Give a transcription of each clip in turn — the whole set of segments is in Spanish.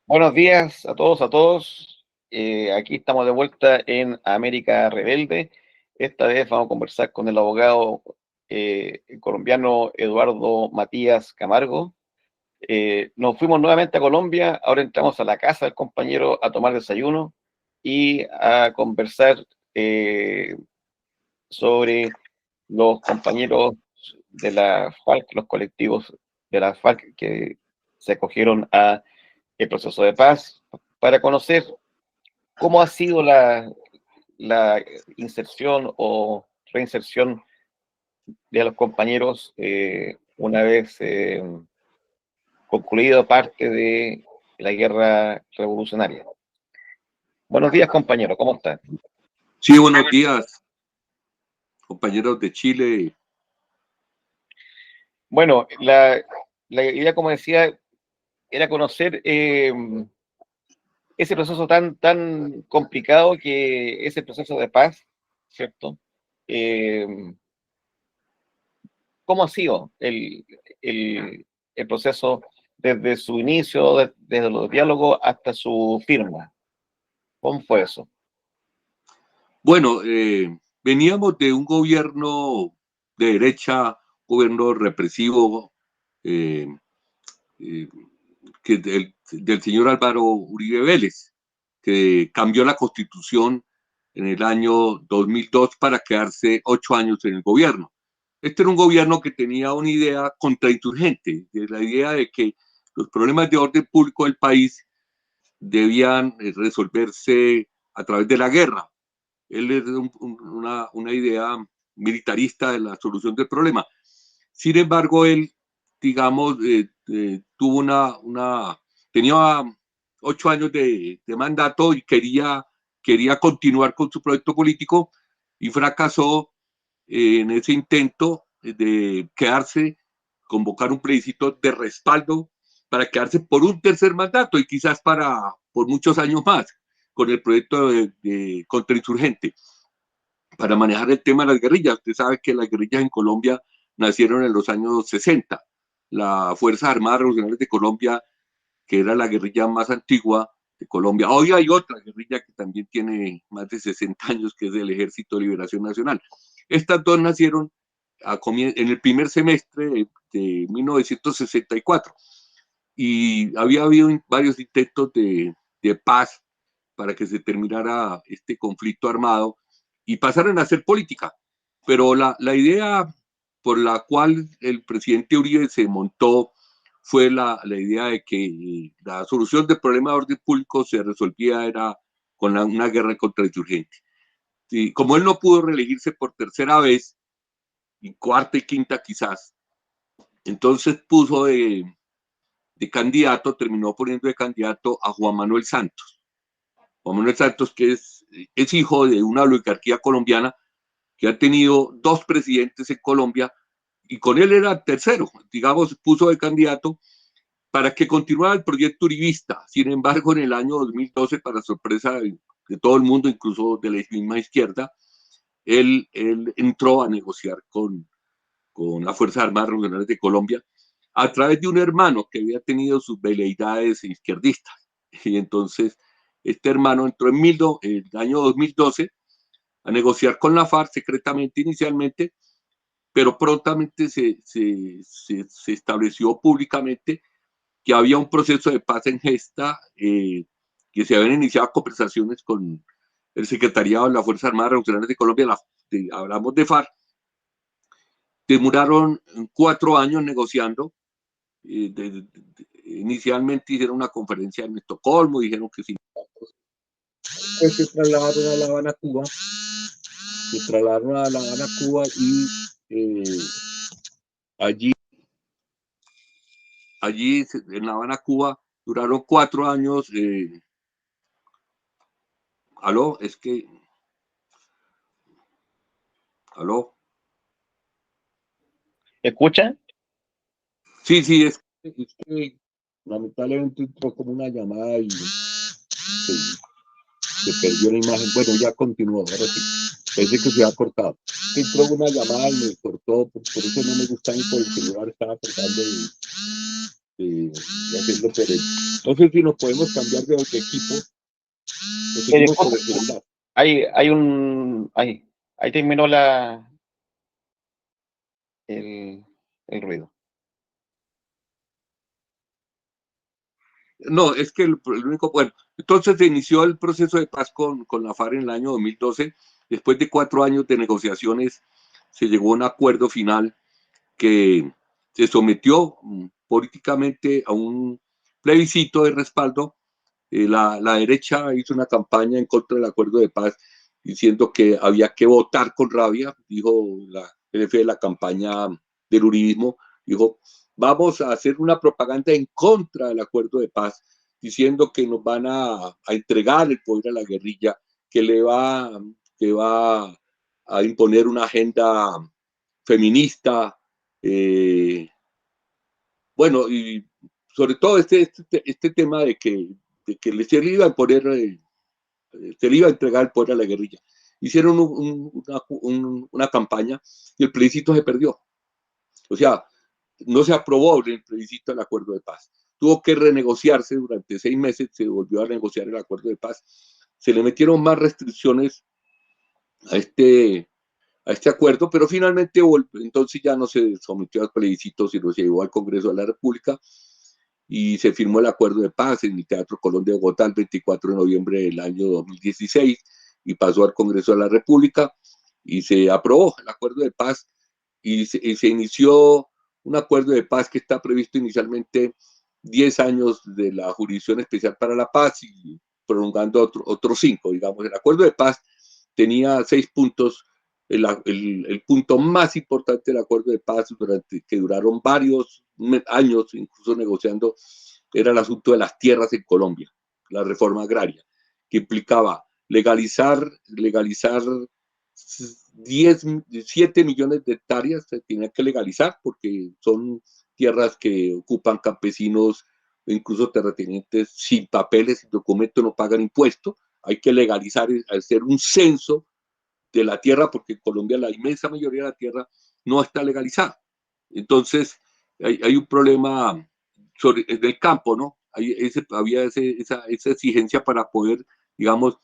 Buenos días a todos, a todos. Aquí estamos de vuelta en América Rebelde. Esta vez vamos a conversar con el abogado colombiano Eduardo Matías Camargo. Nos fuimos nuevamente a Colombia, ahora entramos a la casa del compañero a tomar desayuno y a conversar sobre los compañeros de la FARC, los colectivos de la FARC que se acogieron a el proceso de paz, para conocer cómo ha sido la inserción o reinserción de los compañeros una vez concluido parte de la guerra revolucionaria. Buenos días, compañero, ¿cómo está? Sí, buenos días, compañeros de Chile. Bueno, la idea, como decía, era conocer ese proceso tan complicado que es el proceso de paz, ¿cierto? Eh, ¿Cómo ha sido el proceso desde su inicio, desde los diálogos hasta su firma? ¿Cómo fue eso? Bueno, veníamos de un gobierno de derecha, gobierno represivo, eh, eh, del señor Álvaro Uribe Vélez, que cambió la constitución en el año 2002 para quedarse 8 años en el gobierno. Este era un gobierno que tenía una idea contrainsurgente, de la idea de que los problemas de orden público del país debían resolverse a través de la guerra. Él es una idea militarista de la solución del problema. Sin embargo, él, digamos, tuvo tenía 8 años de mandato y quería continuar con su proyecto político y fracasó en ese intento de quedarse, convocar un plebiscito de respaldo para quedarse por un tercer mandato y quizás por muchos años más con el proyecto de contrainsurgente para manejar el tema de las guerrillas. Usted sabe que las guerrillas en Colombia nacieron en los años 60. La Fuerza Armada Revolucionaria de Colombia, que era la guerrilla más antigua de Colombia. Hoy hay otra guerrilla que también tiene más de 60 años, que es el Ejército de Liberación Nacional. Estas dos nacieron en el primer semestre de 1964 y había habido varios intentos de paz para que se terminara este conflicto armado y pasaran a hacer política. Pero la idea por la cual el presidente Uribe se montó fue la idea de que la solución del problema de orden público se resolvía era con una guerra contra el insurgente. Y como él no pudo reelegirse por tercera vez, y cuarta y quinta quizás, entonces puso de candidato, terminó poniendo de candidato a Juan Manuel Santos. Juan Manuel Santos, que es hijo de una oligarquía colombiana que ha tenido dos presidentes en Colombia y con él era tercero, digamos, puso de candidato para que continuara el proyecto uribista. Sin embargo, en el año 2012, para sorpresa de todo el mundo, incluso de la misma izquierda, él entró a negociar con las Fuerzas Armadas Revolucionarias de Colombia a través de un hermano que había tenido sus veleidades izquierdistas. Y entonces este hermano entró en el año 2012 a negociar con la FARC secretamente inicialmente, pero prontamente se estableció públicamente que había un proceso de paz en gesta, que se habían iniciado conversaciones con el secretariado de las Fuerzas Armadas Revolucionarias de Colombia, hablamos de FARC, demoraron 4 años negociando. Inicialmente hicieron una conferencia en Estocolmo, dijeron que sí. Pues se trasladaron a La Habana, Cuba. Se trasladaron a La Habana, Cuba y allí en La Habana, Cuba, duraron 4 años. ¿Aló? Es que... ¿Aló? ¿Escucha? Sí, sí, es que lamentablemente entró como una llamada y se perdió la imagen. Bueno, ya continuó, ahora sí. Pensé que se había cortado. Entró una llamada y me cortó, por eso no me gusta ni por el celular, estaba tratando y hacerlo por él. No sé si nos podemos cambiar de equipo o seguimos por el celular. Ahí terminó el ruido. No, es que el único, bueno, entonces se inició el proceso de paz con la FARC en el año 2012. Después de 4 años de negociaciones, se llegó a un acuerdo final que se sometió políticamente a un plebiscito de respaldo. La derecha hizo una campaña en contra del acuerdo de paz diciendo que había que votar con rabia, dijo la jefe de la campaña del uribismo, dijo, vamos a hacer una propaganda en contra del acuerdo de paz, diciendo que nos van a entregar el poder a la guerrilla, que va a imponer una agenda feminista, bueno, y sobre todo este tema de que se le iba a poner, se le iba a entregar el poder a la guerrilla. Hicieron una campaña y el plebiscito se perdió. O sea, no se aprobó en el plebiscito el acuerdo de paz. Tuvo que renegociarse durante 6 meses, se volvió a negociar el acuerdo de paz. Se le metieron más restricciones a este acuerdo, pero finalmente entonces ya no se sometió al plebiscito, sino se llevó al Congreso de la República y se firmó el acuerdo de paz en el Teatro Colón de Bogotá el 24 de noviembre del año 2016 y pasó al Congreso de la República y se aprobó el acuerdo de paz y se inició un acuerdo de paz que está previsto inicialmente 10 años de la Jurisdicción Especial para la Paz y prolongando otros 5, digamos. El acuerdo de paz tenía 6 puntos. El punto más importante del acuerdo de paz, que duraron varios años, incluso negociando, era el asunto de las tierras en Colombia, la reforma agraria, que implicaba legalizar 7 millones de hectáreas, se tenía que legalizar porque son tierras que ocupan campesinos, incluso terratenientes sin papeles, sin documento, no pagan impuestos. Hay que legalizar, hacer un censo de la tierra, porque en Colombia la inmensa mayoría de la tierra no está legalizada. Entonces, hay un problema del campo, ¿no? Había esa exigencia para poder, digamos,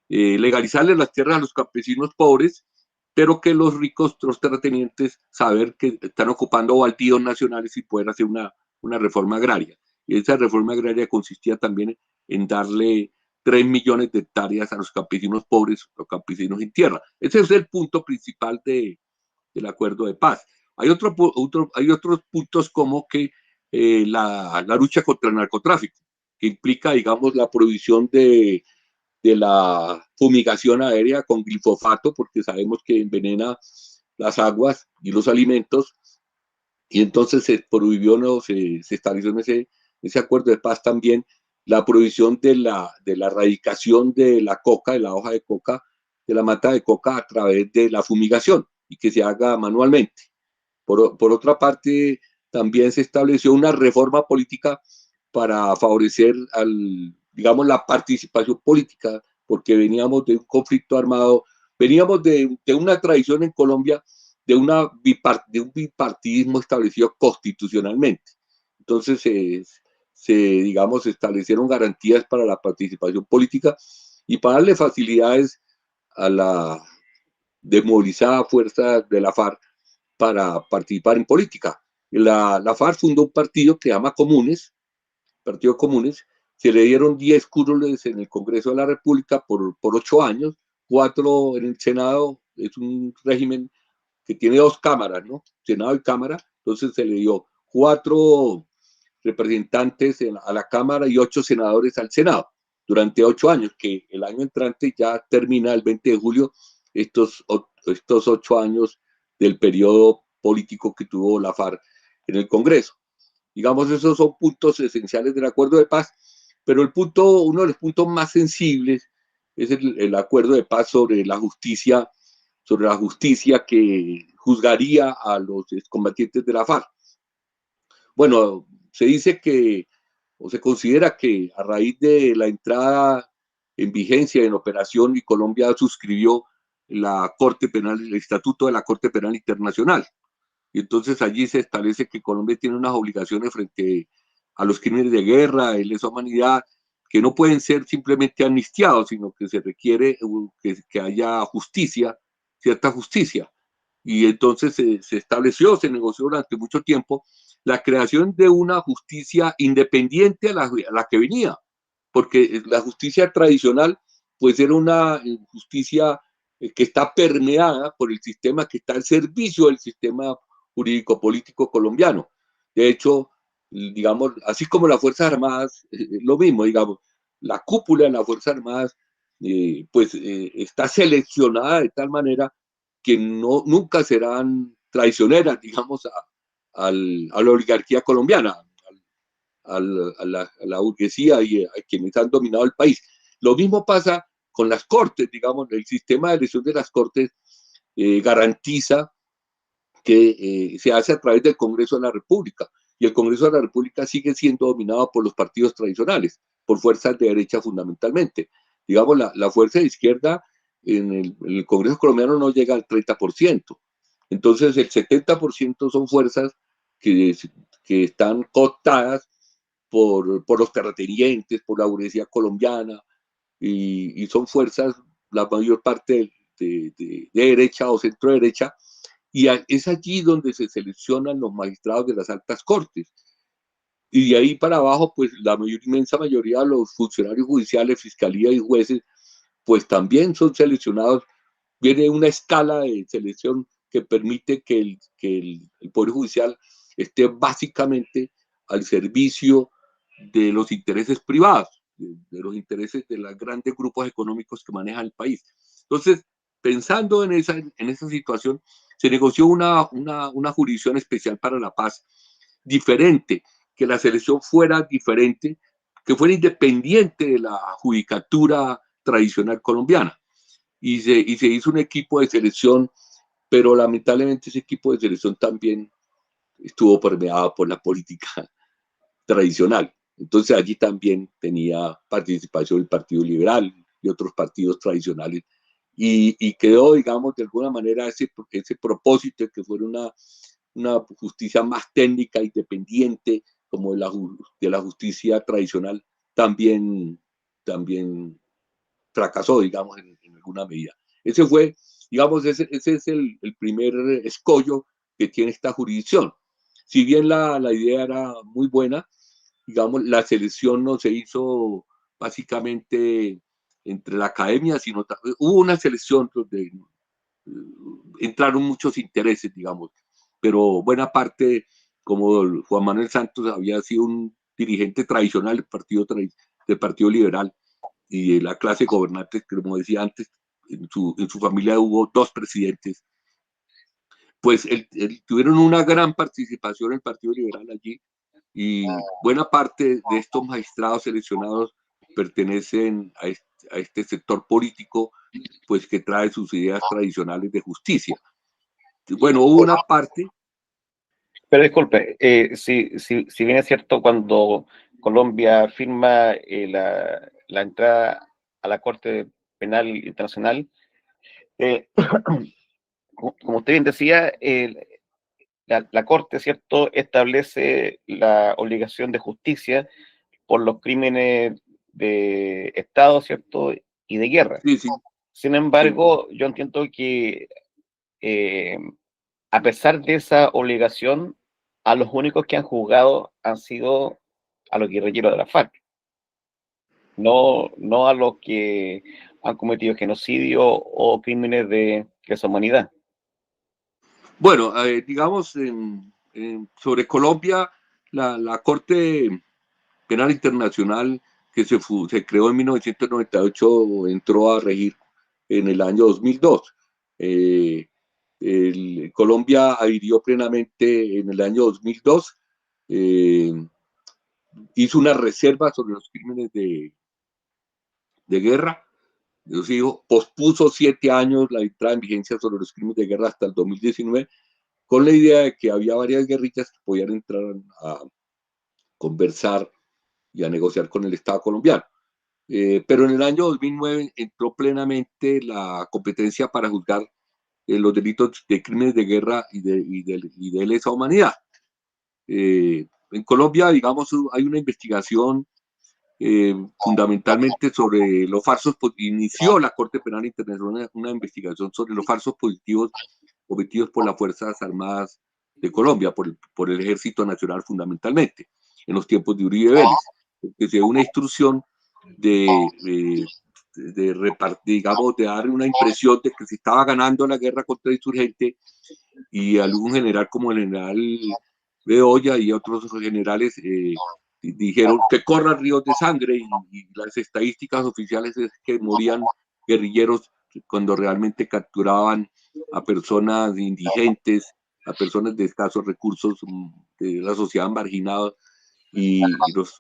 legalizarle las tierras a los campesinos pobres, pero que los ricos, los terratenientes, saber que están ocupando baldíos nacionales y poder hacer una reforma agraria. Y esa reforma agraria consistía también en darle 3 millones de hectáreas a los campesinos pobres, los campesinos sin tierra. Ese es el punto principal del acuerdo de paz. Hay otros puntos como que la lucha contra el narcotráfico, que implica, digamos, la prohibición de la fumigación aérea con glifosato, porque sabemos que envenena las aguas y los alimentos, y entonces se prohibió, no, se estableció en ese acuerdo de paz también la prohibición de la erradicación de la coca, de la hoja de coca, de la mata de coca a través de la fumigación y que se haga manualmente. Por otra parte, también se estableció una reforma política para favorecer digamos, la participación política, porque veníamos de un conflicto armado, veníamos de una tradición en Colombia de un bipartidismo establecido constitucionalmente. Entonces, digamos, se establecieron garantías para la participación política y para darle facilidades a la desmovilizada fuerza de la FARC para participar en política. La FARC fundó un partido que se llama Partido Comunes, se le dieron 10 curules en el Congreso de la República por 8 años, 4 en el Senado, es un régimen que tiene 2 cámaras, ¿no? Senado y Cámara, entonces se le dio 4 representantes a la Cámara y 8 senadores al Senado durante 8 años, que el año entrante ya termina el 20 de julio estos 8 años del periodo político que tuvo la FARC en el Congreso. Digamos, esos son puntos esenciales del acuerdo de paz, pero uno de los puntos más sensibles es el acuerdo de paz sobre la justicia que juzgaría a los excombatientes de la FARC. Bueno, se dice que, o se considera que a raíz de la entrada en vigencia en operación y Colombia suscribió la Corte Penal, el Estatuto de la Corte Penal Internacional. Y entonces allí se establece que Colombia tiene unas obligaciones frente a los crímenes de guerra, de lesa humanidad, que no pueden ser simplemente amnistiados, sino que se requiere que haya justicia, cierta justicia. Y entonces se estableció, se negoció durante mucho tiempo la creación de una justicia independiente a la que venía, porque la justicia tradicional pues era una justicia que está permeada por el sistema que está al servicio del sistema jurídico-político colombiano. De hecho, digamos, así como las Fuerzas Armadas, lo mismo, digamos, la cúpula de las Fuerzas Armadas está seleccionada de tal manera que no, nunca serán traicioneras, digamos, a la oligarquía colombiana, a la burguesía y a quienes han dominado el país. Lo mismo pasa con las cortes, digamos, el sistema de elección de las cortes garantiza que se hace a través del Congreso de la República, y el Congreso de la República sigue siendo dominado por los partidos tradicionales, por fuerzas de derecha fundamentalmente. Digamos, la fuerza de izquierda en el Congreso colombiano no llega al 30%. Entonces, el 70% son fuerzas que, que están cooptadas por los terratenientes, por la burguesía colombiana, y son fuerzas, la mayor parte de derecha o centro derecha, y es allí donde se seleccionan los magistrados de las altas cortes. Y de ahí para abajo, pues la inmensa mayoría de los funcionarios judiciales, fiscalía y jueces, pues también son seleccionados. Viene una escala de selección que permite que el Poder Judicial esté básicamente al servicio de los intereses privados, de los intereses de los grandes grupos económicos que manejan el país. Entonces, pensando en esa situación, se negoció una jurisdicción especial para la paz, diferente, que la selección fuera diferente, que fuera independiente de la judicatura tradicional colombiana. Y se hizo un equipo de selección, pero lamentablemente ese equipo de selección también estuvo permeado por la política tradicional. Entonces allí también tenía participación el Partido Liberal y otros partidos tradicionales. Y quedó, digamos, de alguna manera ese propósito de que fuera una justicia más técnica, independiente, como de la justicia tradicional, también fracasó, digamos, en alguna medida. Ese fue, digamos, ese es el primer escollo que tiene esta jurisdicción. Si bien la idea era muy buena, digamos, la selección no se hizo básicamente entre la academia, sino hubo una selección donde entraron muchos intereses, digamos, pero buena parte, como Juan Manuel Santos había sido un dirigente tradicional del Partido Liberal y de la clase gobernante, como decía antes, en su familia hubo dos presidentes, pues tuvieron una gran participación en el Partido Liberal allí, y buena parte de estos magistrados seleccionados pertenecen a este sector político, pues que trae sus ideas tradicionales de justicia. Bueno, hubo una parte. Pero disculpe, si bien es cierto, cuando Colombia firma la entrada a la Corte Penal Internacional, como usted bien decía, la Corte, ¿cierto?, establece la obligación de justicia por los crímenes de Estado, ¿cierto?, y de guerra. Sí, sí, Sin sí. embargo, yo entiendo que a pesar de esa obligación, a los únicos que han juzgado han sido a los guerrilleros de la FARC, no a los que han cometido genocidio o crímenes de lesa humanidad. Bueno, digamos, sobre Colombia, la Corte Penal Internacional que se creó en 1998 entró a regir en el año 2002. Colombia adhirió plenamente en el año 2002, hizo una reserva sobre los crímenes de guerra, pospuso 7 años la entrada en vigencia sobre los crímenes de guerra hasta el 2019, con la idea de que había varias guerrillas que podían entrar a conversar y a negociar con el Estado colombiano. Pero en el año 2009 entró plenamente la competencia para juzgar los delitos de crímenes de guerra y de lesa humanidad. en Colombia, digamos, hay una investigación fundamentalmente sobre los falsos, inició la Corte Penal Internacional una investigación sobre los falsos positivos cometidos por las Fuerzas Armadas de Colombia, por el Ejército Nacional fundamentalmente, en los tiempos de Uribe Vélez, que se dio una instrucción de repartir, digamos, de dar una impresión de que se estaba ganando la guerra contra el insurgente, y algún general como el general Bedoya y otros generales dijeron que corran ríos de sangre, y las estadísticas oficiales es que morían guerrilleros cuando realmente capturaban a personas indigentes, a personas de escasos recursos de la sociedad marginada, y los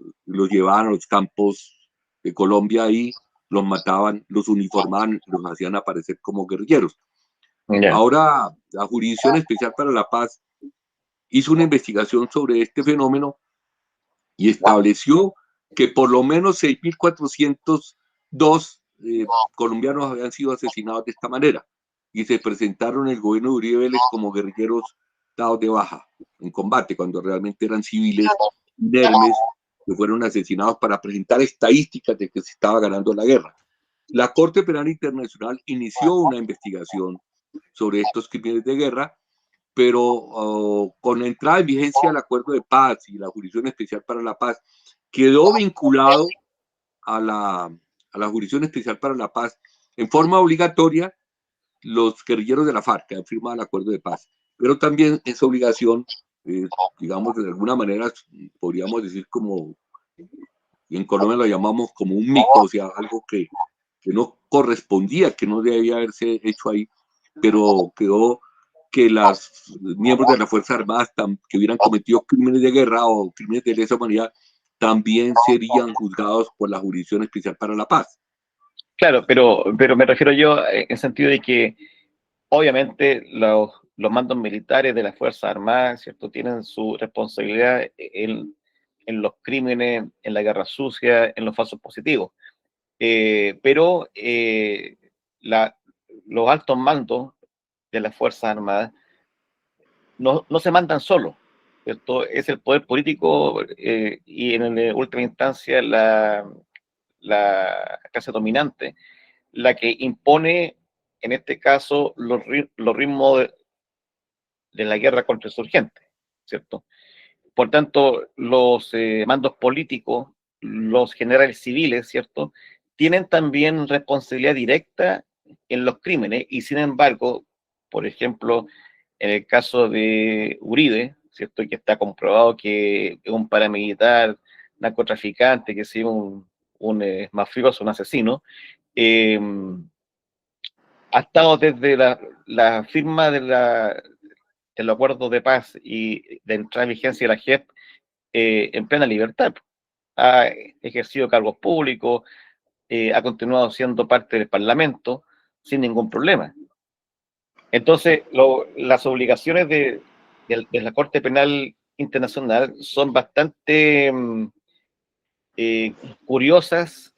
llevaban a los campos de Colombia y los mataban, los uniformaban, los hacían aparecer como guerrilleros. Ya. Ahora, la Jurisdicción Especial para la Paz hizo una investigación sobre este fenómeno y estableció que por lo menos 6.402 colombianos habían sido asesinados de esta manera, y se presentaron en el gobierno de Uribe Vélez como guerrilleros dados de baja en combate, cuando realmente eran civiles inermes que fueron asesinados, para presentar estadísticas de que se estaba ganando la guerra. La Corte Penal Internacional inició una investigación sobre estos crímenes de guerra, pero con la entrada en vigencia del Acuerdo de Paz y la Jurisdicción Especial para la Paz, quedó vinculado a la Jurisdicción Especial para la Paz en forma obligatoria los guerrilleros de la FARC que han firmado el Acuerdo de Paz, pero también es obligación, digamos, de alguna manera, podríamos decir, como en Colombia lo llamamos como un mico, o sea, algo que no correspondía, que no debía haberse hecho ahí, pero quedó que los miembros de las Fuerzas Armadas que hubieran cometido crímenes de guerra o crímenes de lesa humanidad también serían juzgados por la Jurisdicción Especial para la Paz. Claro, pero me refiero yo en el sentido de que obviamente los mandos militares de las Fuerzas Armadas, ¿cierto?, tienen su responsabilidad en los crímenes, en la guerra sucia, en los falsos positivos. Pero los altos mandos de las Fuerzas Armadas no se mandan solos, ¿cierto? Es el poder político y en última instancia la clase dominante la que impone, en este caso, los ritmos de la guerra contra el insurgente, ¿cierto? Por tanto, los mandos políticos, los generales civiles, ¿cierto?, tienen también responsabilidad directa en los crímenes, y sin embargo, por ejemplo, en el caso de Uribe, ¿cierto?, que está comprobado que es un paramilitar, narcotraficante, que es un mafioso, un asesino, eh, ha estado desde la firma del acuerdo de paz y de entrada en vigencia de la JEP en plena libertad. Ha ejercido cargos públicos, ha continuado siendo parte del Parlamento sin ningún problema. Entonces, las obligaciones de la Corte Penal Internacional son bastante curiosas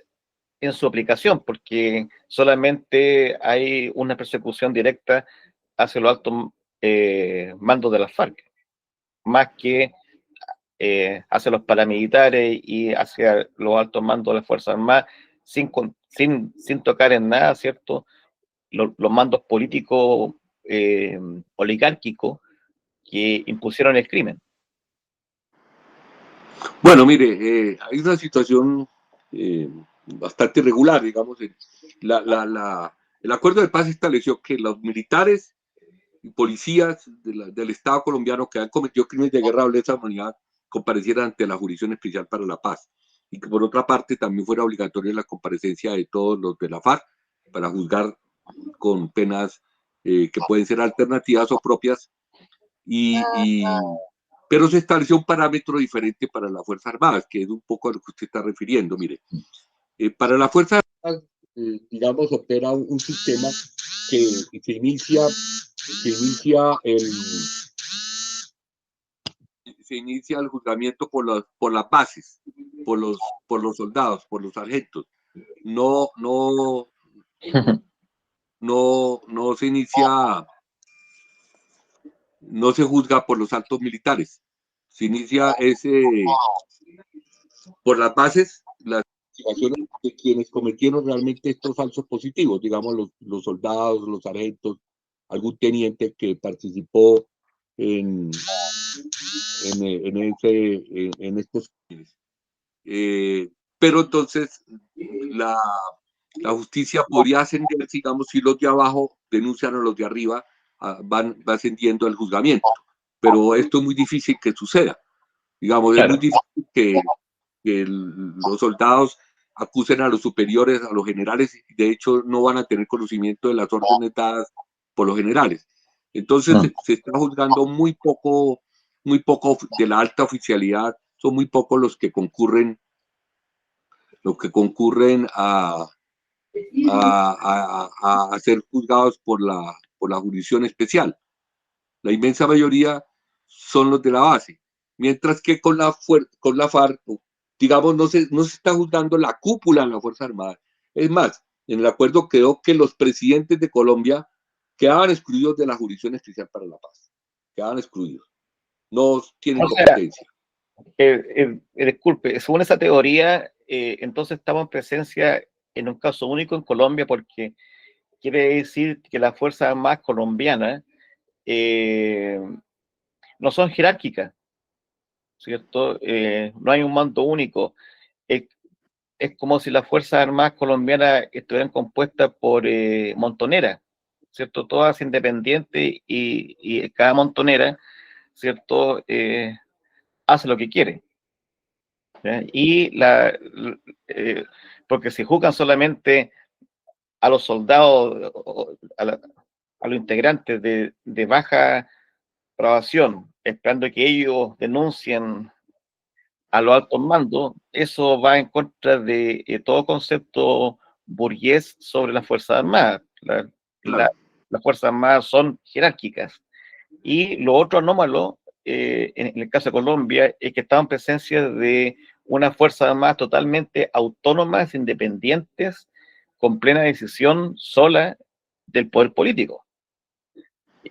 en su aplicación, porque solamente hay una persecución directa hacia los altos mandos de las FARC, más que hacia los paramilitares y hacia los altos mandos de las Fuerzas Armadas, sin tocar en nada, ¿cierto?, los mandos políticos oligárquicos que impusieron el crimen. Bueno, mire, hay una situación bastante irregular, digamos. El Acuerdo de Paz estableció que los militares y policías del Estado colombiano que han cometido crímenes de guerra o lesa humanidad comparecieran ante la Jurisdicción Especial para la Paz, y que por otra parte también fuera obligatoria la comparecencia de todos los de la FARC para juzgar con penas que pueden ser alternativas o propias, pero se estableció un parámetro diferente para las Fuerzas Armadas, que es un poco a lo que usted está refiriendo. Mire, para las Fuerzas Armadas, digamos, opera un sistema que se inicia el juzgamiento por las bases, por los soldados, por los sargentos. No se inicia, no se juzga por los altos militares, se inicia ese, por las bases, las investigaciones de quienes cometieron realmente estos falsos positivos, digamos los soldados, los sargentos, algún teniente que participó en estos crímenes. Pero entonces la justicia podría ascender, digamos, si los de abajo denuncian a los de arriba, va ascendiendo el juzgamiento. Pero esto es muy difícil que suceda. Digamos, claro, es muy difícil que los soldados acusen a los superiores, a los generales, y de hecho no van a tener conocimiento de las órdenes dadas por los generales. Entonces se está juzgando muy poco de la alta oficialidad, son muy pocos los que concurren a ser juzgados por la jurisdicción especial. La inmensa mayoría son los de la base, mientras que con la FARC, digamos, no se está juzgando la cúpula de la Fuerza Armada. Es más, en el acuerdo quedó que los presidentes de Colombia quedaban excluidos de la Jurisdicción Especial para la Paz. Quedaban excluidos. No tienen competencia. Disculpe, según esa teoría, entonces estamos en presencia en un caso único en Colombia, porque quiere decir que las Fuerzas Armadas colombianas no son jerárquicas, ¿cierto? No hay un mando único. Es como si las Fuerzas Armadas colombianas estuvieran compuestas por montoneras, ¿cierto? Todas independientes y cada montonera, ¿cierto? Hace lo que quiere. ¿Ya? Y porque si juzgan solamente a los soldados, a los integrantes de baja graduación, esperando que ellos denuncien a los altos mandos, eso va en contra de todo concepto burgués sobre las Fuerzas Armadas. Las Fuerzas Armadas son jerárquicas. Y lo otro anómalo, en el caso de Colombia, es que estaba en presencia de unas Fuerzas Armadas totalmente autónomas, independientes, con plena decisión sola del poder político.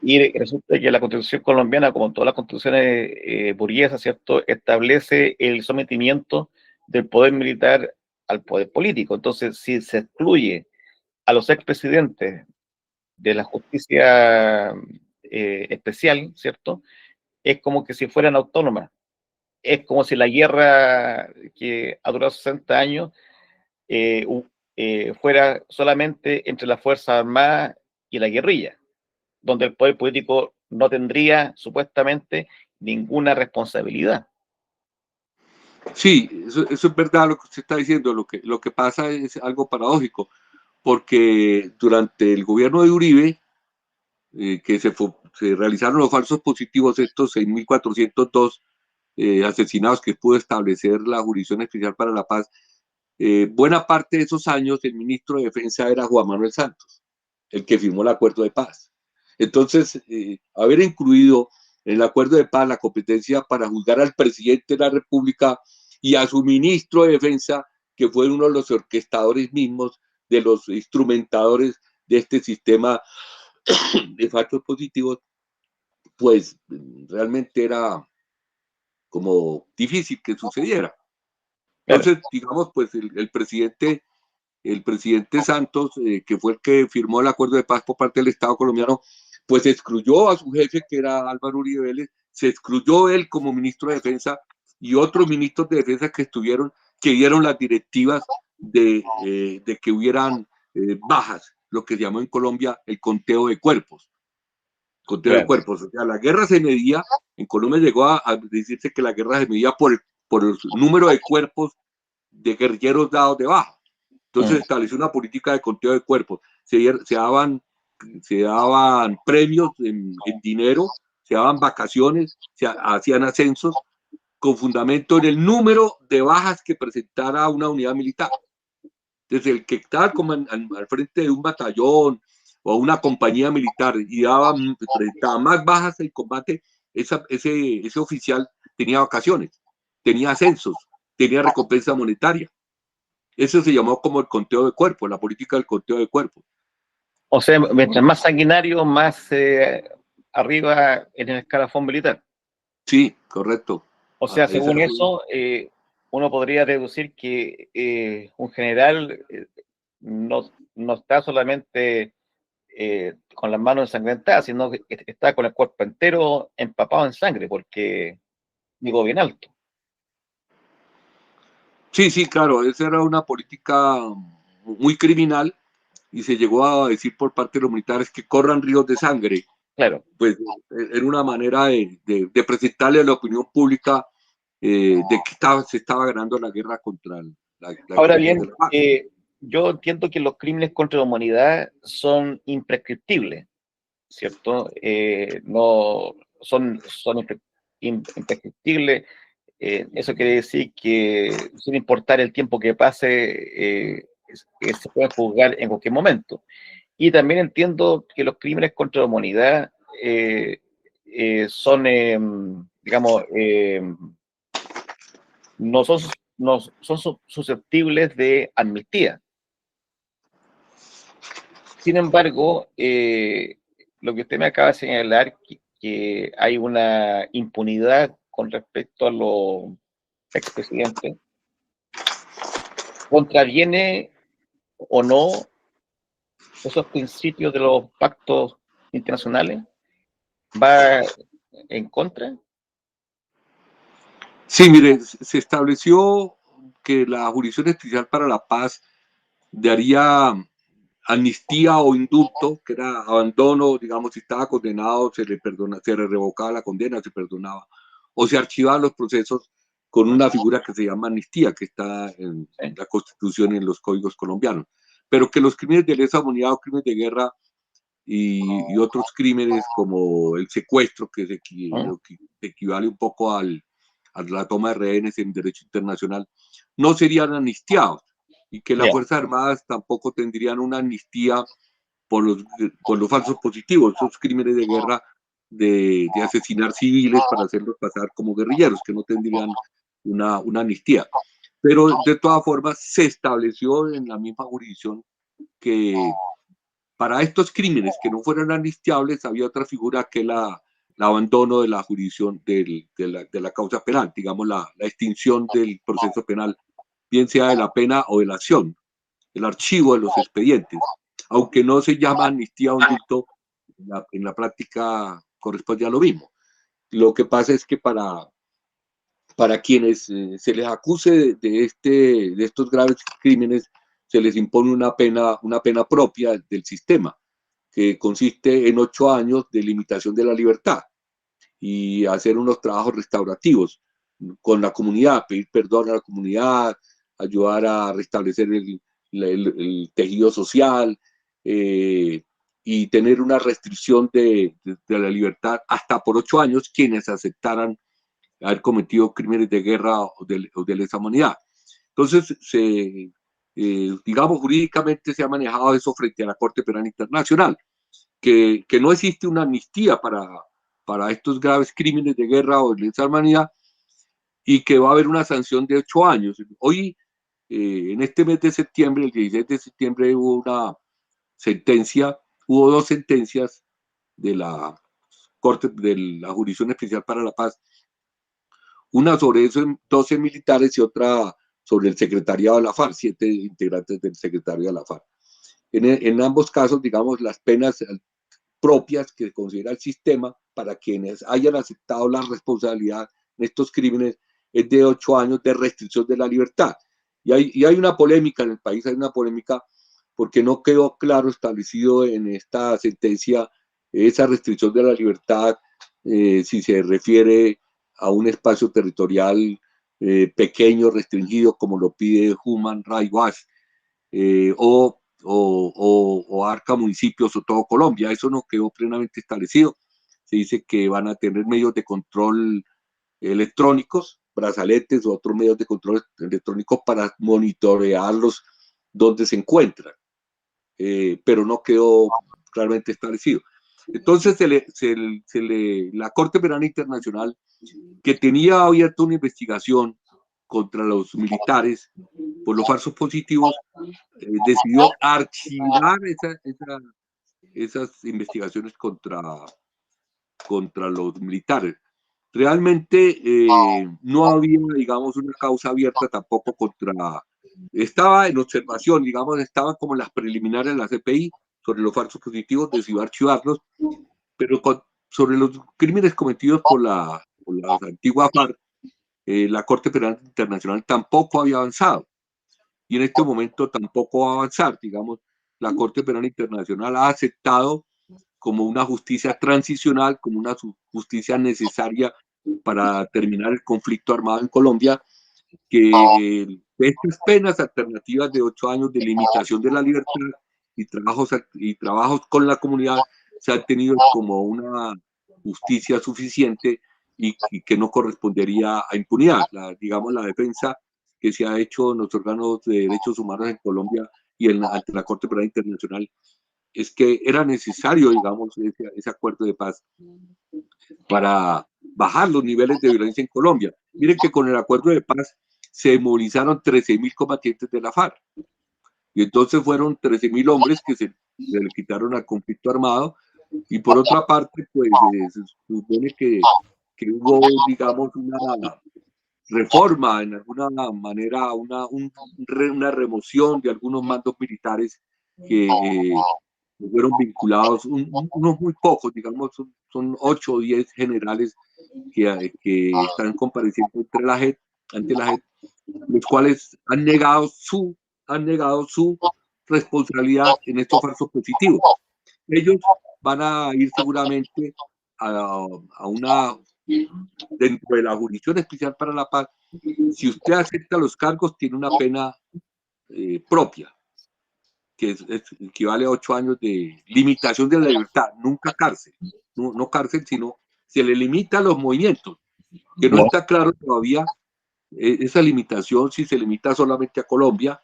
Y resulta que la Constitución colombiana, como todas las constituciones burguesas, ¿cierto?, establece el sometimiento del poder militar al poder político. Entonces, si se excluye a los expresidentes de la justicia especial, ¿cierto?, es como que si fueran autónomas. Es como si la guerra que ha durado 60 años fuera solamente entre las Fuerzas Armadas y la guerrilla, donde el poder político no tendría supuestamente ninguna responsabilidad. Sí, eso es verdad lo que usted está diciendo. Lo que pasa es algo paradójico, porque durante el gobierno de Uribe, que se realizaron los falsos positivos, estos 6.402 asesinados que pudo establecer la Jurisdicción Especial para la Paz, buena parte de esos años el ministro de Defensa era Juan Manuel Santos, el que firmó el acuerdo de paz. Entonces, haber incluido en el acuerdo de paz la competencia para juzgar al presidente de la República y a su ministro de Defensa, que fue uno de los orquestadores mismos, de los instrumentadores de este sistema de falsos positivos, pues realmente era como difícil que sucediera. Entonces, digamos, pues el presidente Santos, que fue el que firmó el acuerdo de paz por parte del Estado colombiano, pues excluyó a su jefe, que era Álvaro Uribe Vélez, se excluyó él como ministro de Defensa y otros ministros de Defensa que dieron las directivas de que hubieran bajas, lo que se llamó en Colombia el conteo de cuerpos. De cuerpos. O sea, la guerra se medía, en Colombia llegó a decirse que la guerra se medía por el número de cuerpos de guerrilleros dados de baja. Entonces estableció una política de conteo de cuerpos. Se daban premios en dinero, se daban vacaciones, se hacían ascensos con fundamento en el número de bajas que presentara una unidad militar. Desde el que estaba como al frente de un batallón o una compañía militar y presentaba más bajas en combate, ese oficial tenía vacaciones, tenía ascensos, tenía recompensa monetaria. Eso se llamó como el conteo de cuerpos, la política del conteo de cuerpos. O sea, mientras más sanguinario, más arriba en el escalafón militar. Sí, correcto. O sea, según eso, uno podría deducir que un general no está solamente con las manos ensangrentadas, sino que está con el cuerpo entero empapado en sangre, porque llegó bien alto. Sí, sí, claro, esa era una política muy criminal y se llegó a decir por parte de los militares que corran ríos de sangre. Claro. Pues era una manera de presentarle a la opinión pública de que se estaba ganando la guerra contra la Ahora extensión bien, de la paz. yo entiendo que los crímenes contra la humanidad son imprescriptibles, ¿cierto? Son imprescriptibles. Eso quiere decir que sin importar el tiempo que pase, se pueden juzgar en cualquier momento. Y también entiendo que los crímenes contra la humanidad son, digamos, no son, no son susceptibles de amnistía. Sin embargo, lo que usted me acaba de señalar, que hay una impunidad con respecto a los expresidentes, ¿contraviene o no esos principios de los pactos internacionales? ¿Va en contra? Sí, mire, se estableció que la Jurisdicción Especial para la Paz daría amnistía o indulto, que era abandono, digamos, si estaba condenado, se le revocaba la condena, se perdonaba, o se archivaban los procesos con una figura que se llama amnistía, que está en la Constitución y en los códigos colombianos. Pero que los crímenes de lesa humanidad o crímenes de guerra y otros crímenes como el secuestro, que equivale un poco a la toma de rehenes en derecho internacional, no serían amnistiados y que las Fuerzas Armadas tampoco tendrían una amnistía por los falsos positivos, esos crímenes de guerra de asesinar civiles para hacerlos pasar como guerrilleros, que no tendrían una amnistía. Pero de todas formas se estableció en la misma jurisdicción que para estos crímenes que no fueran amnistiables había otra figura que el abandono de la jurisdicción de la causa penal, digamos la extinción del proceso penal, bien sea de la pena o de la acción, el archivo de los expedientes, aunque no se llama amnistía o indulto, en la práctica corresponde a lo mismo. Lo que pasa es que para quienes se les acuse de estos graves crímenes, se les impone una pena propia del sistema, que consiste en 8 años de limitación de la libertad y hacer unos trabajos restaurativos con la comunidad, pedir perdón a la comunidad, ayudar a restablecer el tejido social y tener una restricción de la libertad hasta por 8 años quienes aceptaran haber cometido crímenes de guerra o de lesa humanidad. Entonces, digamos, jurídicamente se ha manejado eso frente a la Corte Penal Internacional, que no existe una amnistía para estos graves crímenes de guerra o de lesa humanidad y que va a haber una sanción de 8 años. Hoy, en este mes de septiembre, el 16 de septiembre, hubo dos sentencias de la Corte, de la Jurisdicción Especial para la Paz, una sobre esos 12 militares y otra sobre el secretariado de la FARC, 7 integrantes del secretariado de la FARC. En ambos casos, digamos, las penas propias que considera el sistema para quienes hayan aceptado la responsabilidad en estos crímenes es de 8 años de restricción de la libertad. Y hay una polémica en el país, hay una polémica porque no quedó claro establecido en esta sentencia esa restricción de la libertad, si se refiere a un espacio territorial pequeño, restringido, como lo pide Human Rights Watch, o abarca municipios o todo Colombia. Eso no quedó plenamente establecido. Se dice que van a tener medios de control electrónicos, brazaletes o otros medios de control electrónicos para monitorearlos donde se encuentran, pero no quedó claramente establecido. Entonces, la Corte Penal Internacional, que tenía abierta una investigación contra los militares por los falsos positivos, decidió archivar esas investigaciones contra los militares. realmente no había, digamos, una causa abierta tampoco contra, estaba en observación, digamos, estaban como las preliminares de la CPI sobre los falsos positivos, decidió archivarlos, pero sobre los crímenes cometidos por la antigua FARC, la Corte Penal Internacional tampoco había avanzado, y en este momento tampoco va a avanzar, digamos, la Corte Penal Internacional ha aceptado como una justicia transicional, como una justicia necesaria para terminar el conflicto armado en Colombia, que estas penas alternativas de 8 años de limitación de la libertad y trabajos con la comunidad se han tenido como una justicia suficiente y que no correspondería a impunidad. Digamos, la defensa que se ha hecho en los órganos de derechos humanos en Colombia y ante la Corte Penal Internacional es que era necesario, digamos, ese acuerdo de paz para bajar los niveles de violencia en Colombia. Miren que con el acuerdo de paz se movilizaron 13.000 combatientes de la FARC. Y entonces fueron 13.000 hombres que se le quitaron al conflicto armado. Y por otra parte, pues se supone que hubo, digamos, una reforma, en alguna manera, una remoción de algunos mandos militares que fueron vinculados, unos muy pocos, digamos, son 8 o 10 generales que están compareciendo ante la JEP, los cuales han negado su responsabilidad en estos falsos positivos. Ellos van a ir seguramente a una, dentro de la Jurisdicción Especial para la Paz. Si usted acepta los cargos, tiene una pena propia, que equivale a 8 años de limitación de la libertad, nunca cárcel, no cárcel, sino se le limita los movimientos, que no está claro todavía esa limitación, si se limita solamente a Colombia.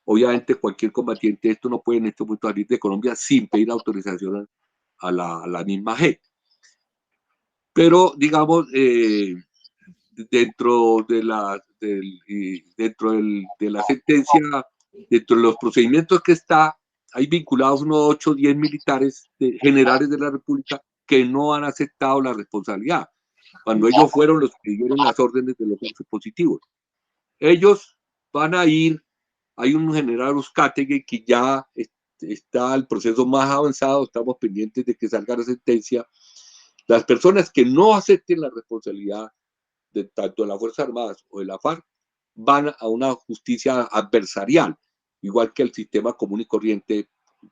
Obviamente cualquier combatiente esto no puede en este momento salir de Colombia sin pedir autorización a la misma JEP. Pero digamos, dentro de la sentencia, dentro de los procedimientos que hay vinculados unos 8 o 10 militares generales de la República que no han aceptado la responsabilidad, cuando ellos fueron los que dieron las órdenes de los falsos positivos. Ellos van a ir, hay un general Uzcategui que ya está el proceso más avanzado, estamos pendientes de que salga la sentencia. Las personas que no acepten la responsabilidad de tanto de las Fuerzas Armadas o de la FARC van a una justicia adversarial, igual que el sistema común y corriente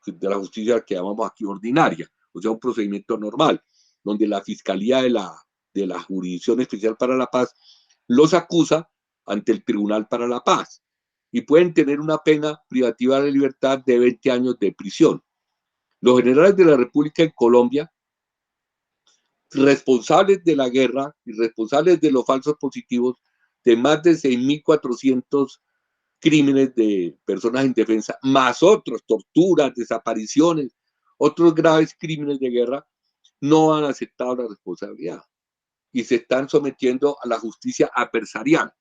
de la justicia que llamamos aquí ordinaria, o sea, un procedimiento normal, donde la Fiscalía de la Jurisdicción Especial para la Paz los acusa ante el Tribunal para la Paz y pueden tener una pena privativa de la libertad de 20 años de prisión. Los generales de la República en Colombia, responsables de la guerra y responsables de los falsos positivos, de más de 6.400 crímenes de personas indefensas, más otros, torturas, desapariciones, otros graves crímenes de guerra, no han aceptado la responsabilidad y se están sometiendo a la justicia adversarial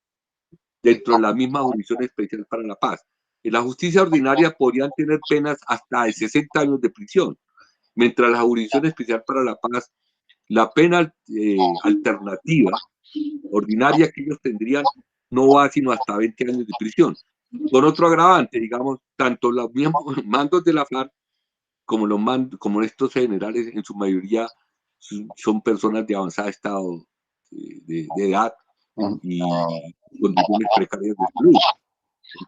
dentro de la misma Jurisdicción Especial para la Paz. En la justicia ordinaria podrían tener penas hasta de 60 años de prisión, mientras la Jurisdicción Especial para la Paz, la pena alternativa, ordinaria que ellos tendrían, no va sino hasta 20 años de prisión. Con otro agravante, digamos, tanto los mismos mandos de la FARC como estos generales, en su mayoría son personas de avanzado estado de edad y condiciones precarias de salud.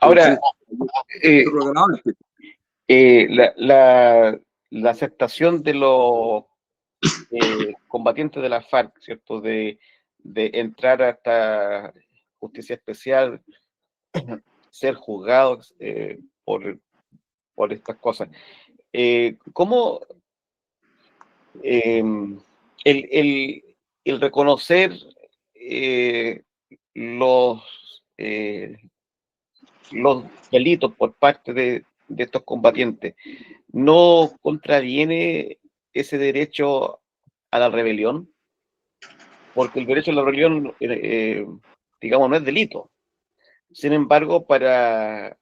Entonces, ahora, la aceptación de los combatientes de la FARC, ¿cierto? De entrar a esta justicia especial, ser juzgados por estas cosas. ¿Cómo el reconocer los delitos por parte de estos combatientes no contraviene ese derecho a la rebelión? Porque el derecho a la rebelión, digamos, no es delito. Sin embargo, para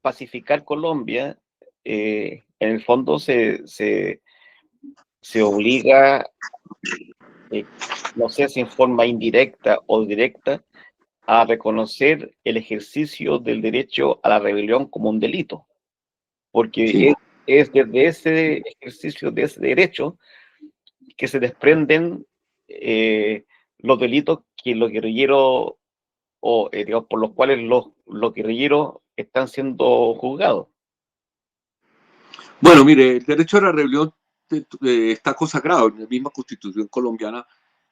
pacificar Colombia, en el fondo se obliga eh, no sé si en forma indirecta o directa, a reconocer el ejercicio del derecho a la rebelión como un delito, porque Sí. es desde ese ejercicio de ese derecho que se desprenden los delitos que los guerrilleros, o digamos, por los cuales los guerrilleros están siendo juzgados. Bueno, mire, el derecho a la rebelión está consagrado en la misma Constitución colombiana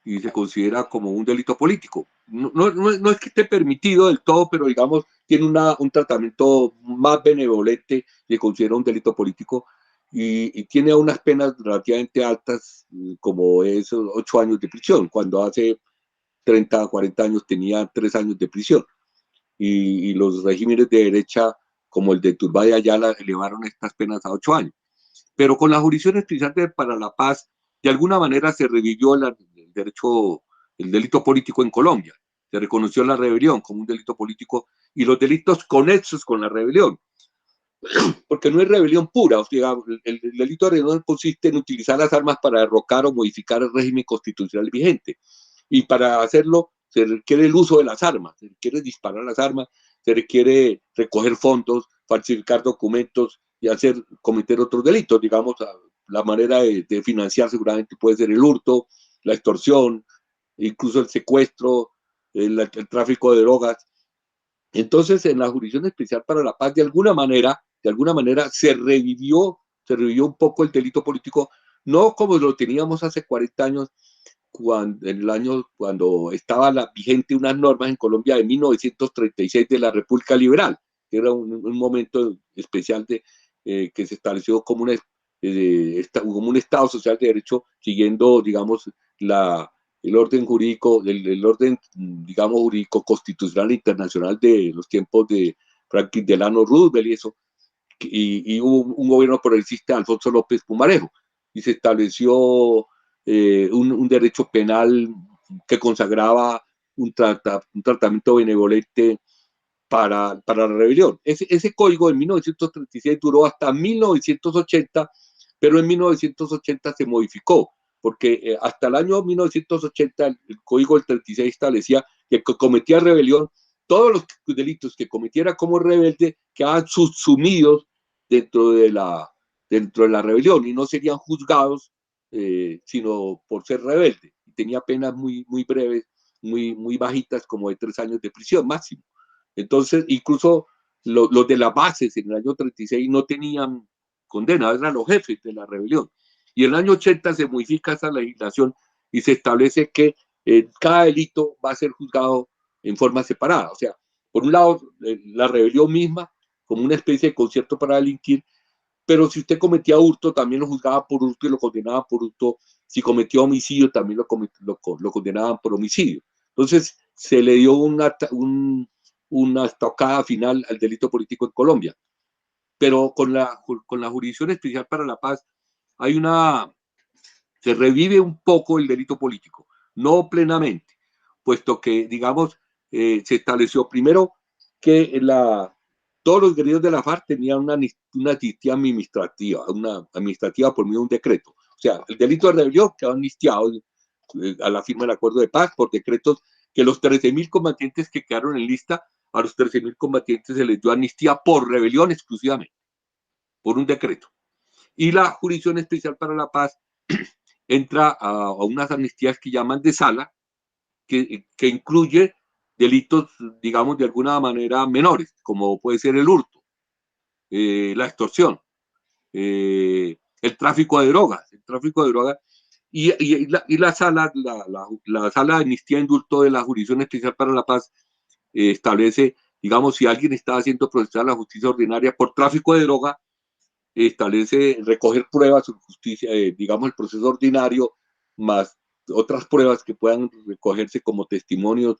y se considera como un delito político. No es que esté permitido del todo, pero digamos, tiene un tratamiento más benevolente, se considera un delito político y tiene unas penas relativamente altas, como es 8 años de prisión, cuando hace 30, 40 años tenía 3 años de prisión. Y los regímenes de derecha, como el de Turbay y Ayala, elevaron estas penas a 8 años. Pero con la Jurisdicción Especial para la Paz, de alguna manera se revivió el derecho, el delito político en Colombia. Se reconoció la rebelión como un delito político y los delitos conexos con la rebelión. Porque no es rebelión pura, o sea, el delito de rebelión consiste en utilizar las armas para derrocar o modificar el régimen constitucional vigente. Y para hacerlo se requiere el uso de las armas, se requiere disparar las armas, se requiere recoger fondos, falsificar documentos y cometer otros delitos. Digamos, la manera de financiar seguramente puede ser el hurto, la extorsión, incluso el secuestro, el tráfico de drogas. Entonces, en la Jurisdicción Especial para la Paz, de alguna manera se revivió un poco el delito político, no como lo teníamos hace 40 años, cuando estaba vigente unas normas en Colombia de 1936 de la República Liberal, que era un momento especial que se estableció como un Estado social de derecho, siguiendo, digamos, el orden jurídico, el orden, digamos, jurídico constitucional internacional de los tiempos de Franklin Delano Roosevelt y eso, y hubo un gobierno progresista, Alfonso López Pumarejo, y se estableció un derecho penal que consagraba un tratamiento benevolente para la rebelión. Ese código de 1936 duró hasta 1980, pero en 1980 se modificó, porque hasta el año 1980 el código del 36 establecía que cometía rebelión, todos los delitos que cometiera como rebelde quedaban subsumidos dentro de la rebelión y no serían juzgados sino por ser rebelde. Tenía penas muy breves, muy bajitas, como de 3 años de prisión máximo. Entonces, incluso los de las bases en el año 36 no tenían condena, eran los jefes de la rebelión. Y en el año 80 se modifica esa legislación y se establece que cada delito va a ser juzgado en forma separada. O sea, por un lado, la rebelión misma, como una especie de concierto para delinquir, pero si usted cometía hurto, también lo juzgaban por hurto y lo condenaban por hurto. Si cometió homicidio, también lo condenaban por homicidio. Entonces, se le dio una estocada final al delito político en Colombia. Pero con la Jurisdicción Especial para la Paz se revive un poco el delito político, no plenamente, puesto que, digamos, se estableció primero que todos los guerrilleros de la FARC tenían una amnistía administrativa por medio de un decreto. O sea, el delito de rebelión quedó amnistiado a la firma del acuerdo de paz por decretos que los 13.000 combatientes que quedaron en lista, a los 13.000 combatientes se les dio amnistía por rebelión exclusivamente, por un decreto. Y la Jurisdicción Especial para la Paz entra a unas amnistías que llaman de sala, que incluye delitos, digamos, de alguna manera menores, como puede ser el hurto, la extorsión, el tráfico de drogas, y la sala de amnistía e indulto de la Jurisdicción Especial para la Paz establece, digamos, si alguien está siendo procesado en la justicia ordinaria por tráfico de droga, establece recoger pruebas en justicia, digamos, el proceso ordinario, más otras pruebas que puedan recogerse como testimonios,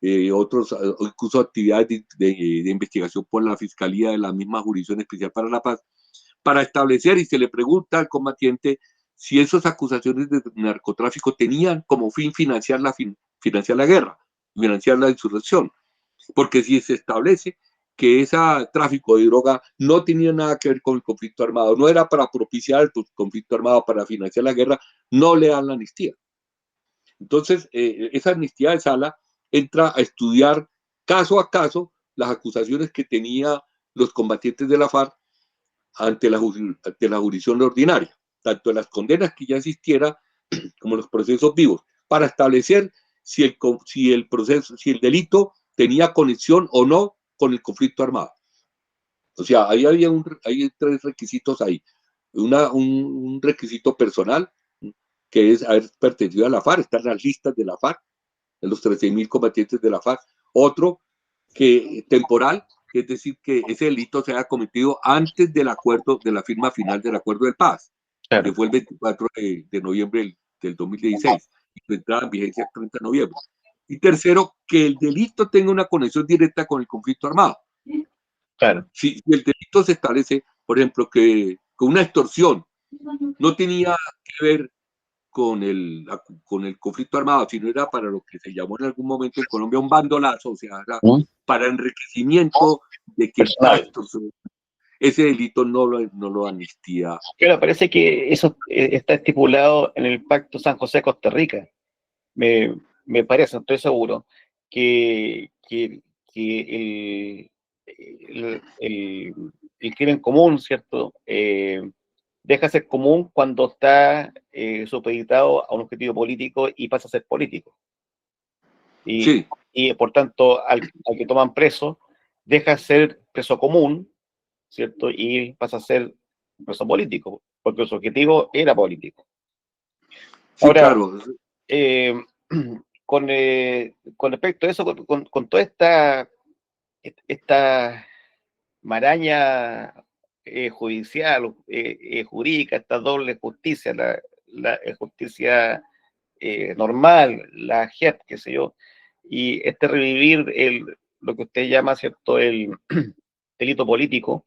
incluso actividades de investigación por la Fiscalía de la misma Jurisdicción Especial para la Paz, para establecer, y se le pregunta al combatiente si esas acusaciones de narcotráfico tenían como fin financiar la guerra, financiar la insurrección. Porque si se establece que ese tráfico de droga no tenía nada que ver con el conflicto armado, no era para propiciar el conflicto armado, para financiar la guerra, no le dan la amnistía. Entonces, esa amnistía de sala entra a estudiar caso a caso las acusaciones que tenía los combatientes de la FARC ante la jurisdicción ordinaria, tanto las condenas que ya existiera como los procesos vivos, para establecer si el delito tenía conexión o no con el conflicto armado. O sea, hay tres requisitos ahí. Un requisito personal, que es haber pertenecido a la FARC, estar en las listas de la FARC, de los 13.000 combatientes de la FARC. Otro, que temporal, es decir, que ese delito se haya cometido antes del acuerdo, de la firma final del acuerdo de paz, Claro. que fue el 24 de noviembre del 2016, y que entraba en vigencia el 30 de noviembre. Y tercero, que el delito tenga una conexión directa con el conflicto armado. Claro. Si el delito se establece, por ejemplo, que con una extorsión no tenía que ver con el conflicto armado, sino era para lo que se llamó en algún momento en Colombia un bandolazo, o sea, era para enriquecimiento de quien estaba extorsionando. Ese delito no lo amnistía. Claro, parece que eso está estipulado en el Pacto San José-Costa Rica. Me parece, no estoy seguro, que el crimen común, ¿cierto? Deja de ser común cuando está supeditado a un objetivo político y pasa a ser político. Sí. Y por tanto, al que toman preso, deja de ser preso común, ¿cierto? Y pasa a ser preso político, porque su objetivo era político. Sí, ahora, claro. Con respecto a eso, con toda esta maraña judicial, jurídica, esta doble justicia, la justicia normal, la JEP, qué sé yo, y revivir lo que usted llama, ¿cierto?, el delito político,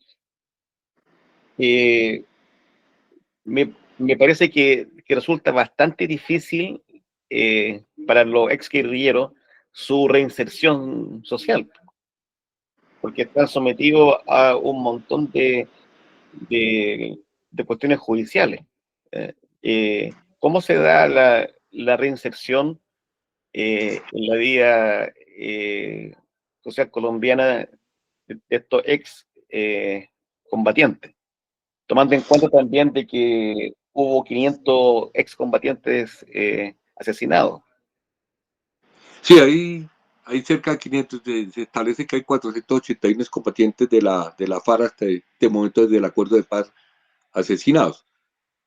me parece que resulta bastante difícil para los ex guerrilleros su reinserción social, porque están sometidos a un montón de cuestiones judiciales. ¿Cómo se da la reinserción en la vida social colombiana de estos ex combatientes? Tomando en cuenta también de que hubo 500 excombatientes asesinados. Sí, hay cerca de 500, se establece que hay 481 combatientes de la FARC hasta este momento desde el acuerdo de paz asesinados.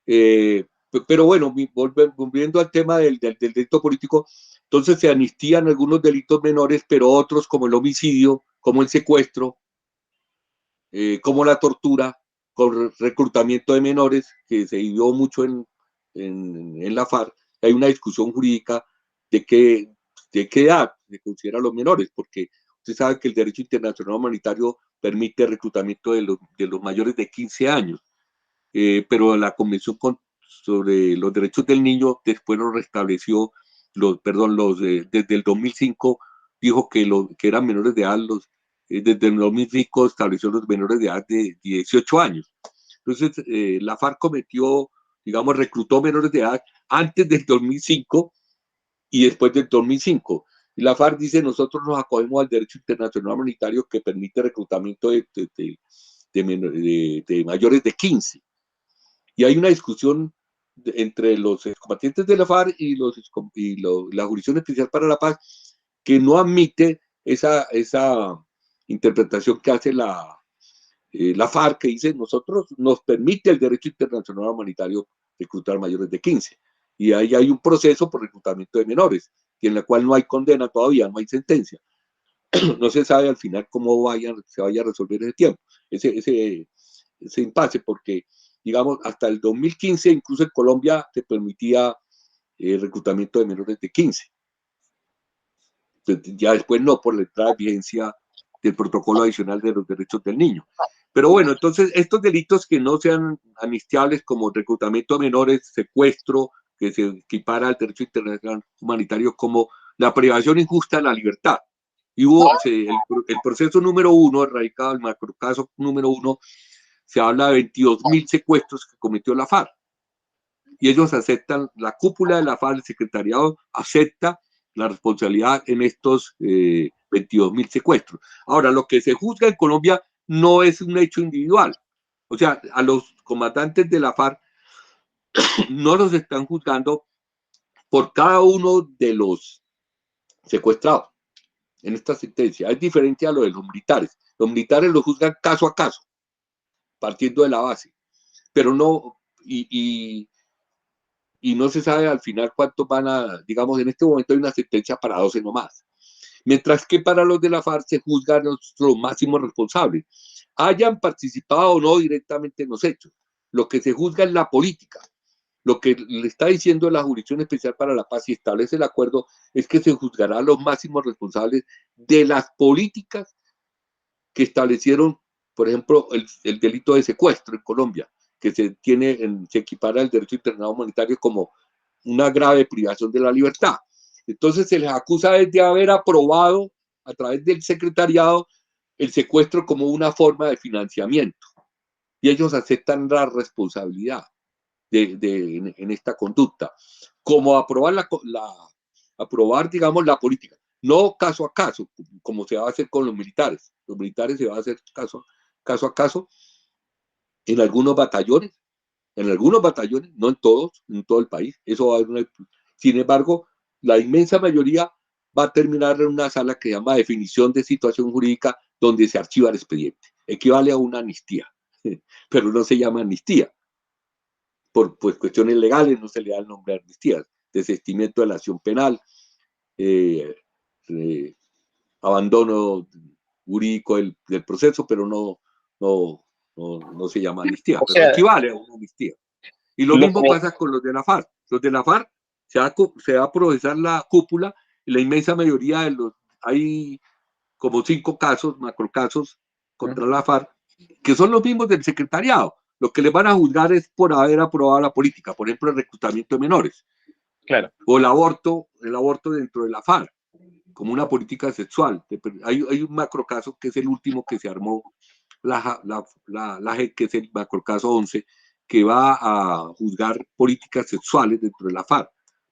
Pero bueno, volviendo al tema del delito político, entonces se amnistían algunos delitos menores, pero otros como el homicidio, como el secuestro, como la tortura, con reclutamiento de menores, que se dio mucho en la FARC. Hay una discusión jurídica de qué edad se considera los menores, porque usted sabe que el derecho internacional humanitario permite el reclutamiento de los mayores de 15 años, pero la Convención sobre los Derechos del Niño después lo restableció, desde el 2005 dijo que eran menores de edad, desde el 2005 estableció los menores de edad de 18 años. Entonces, la FARC reclutó menores de edad antes del 2005 y después del 2005. Y la FARC dice, nosotros nos acogemos al derecho internacional humanitario que permite reclutamiento de mayores de 15. Y hay una discusión entre los combatientes de la FARC y la Jurisdicción Especial para la Paz, que no admite esa interpretación que hace la FARC, que dice, nosotros nos permite el derecho internacional humanitario reclutar mayores de 15. Y ahí hay un proceso por reclutamiento de menores, y en la cual no hay condena todavía, no hay sentencia. No se sabe al final cómo se vaya a resolver ese tiempo, ese impasse, porque, digamos, hasta el 2015, incluso en Colombia, se permitía reclutamiento de menores de 15. Entonces, ya después no, por la entrada de vigencia del protocolo adicional de los derechos del niño. Pero bueno, entonces estos delitos que no sean amnistiables, como reclutamiento de menores, secuestro, que se equipara al derecho internacional humanitario, como la privación injusta de la libertad. Y hubo el proceso número 1, radicado el macrocaso número 1, se habla de 22.000 secuestros que cometió la FARC. y ellos aceptan, la cúpula de la FARC, el secretariado, acepta la responsabilidad en estos 22.000 secuestros. Ahora, lo que se juzga en Colombia no es un hecho individual. O sea, a los comandantes de la FARC no los están juzgando por cada uno de los secuestrados en esta sentencia. Es diferente a lo de los militares. Los militares los juzgan caso a caso, partiendo de la base. Pero no, y no se sabe al final cuántos van a, digamos, en este momento hay una sentencia para 12 nomás. Mientras que para los de la FARC se juzgan los máximos responsables, hayan participado o no directamente en los hechos. Lo que se juzga es la política. Lo que le está diciendo la Jurisdicción Especial para la Paz y establece el acuerdo es que se juzgará a los máximos responsables de las políticas que establecieron, por ejemplo, el delito de secuestro en Colombia, que se equipara al derecho internacional humanitario como una grave privación de la libertad. Entonces se les acusa de haber aprobado a través del secretariado el secuestro como una forma de financiamiento, y ellos aceptan la responsabilidad en esta conducta, como aprobar, digamos, la política, no caso a caso, como se va a hacer con los militares. Los militares se va a hacer caso a caso en algunos batallones, no en todos, en todo el país. Eso va a haber sin embargo, la inmensa mayoría va a terminar en una sala que se llama definición de situación jurídica, donde se archiva el expediente. Equivale a una amnistía, pero no se llama amnistía. Por pues, cuestiones legales no se le da el nombre de amnistía. Desistimiento de la acción penal, abandono jurídico del proceso, pero no se llama amnistía, O pero sea, equivale a una amnistía. Y lo mismo pasa con los de la FARC. Los de la FARC se va a procesar la cúpula, y la inmensa mayoría de hay como 5 casos, macrocasos, contra la FARC, que son los mismos del secretariado. Lo que les van a juzgar es por haber aprobado la política, por ejemplo, el reclutamiento de menores. claro. O el aborto dentro de la FARC, como una política sexual. Hay un macrocaso que es el último que se armó, que es el macrocaso 11, que va a juzgar políticas sexuales dentro de la FARC.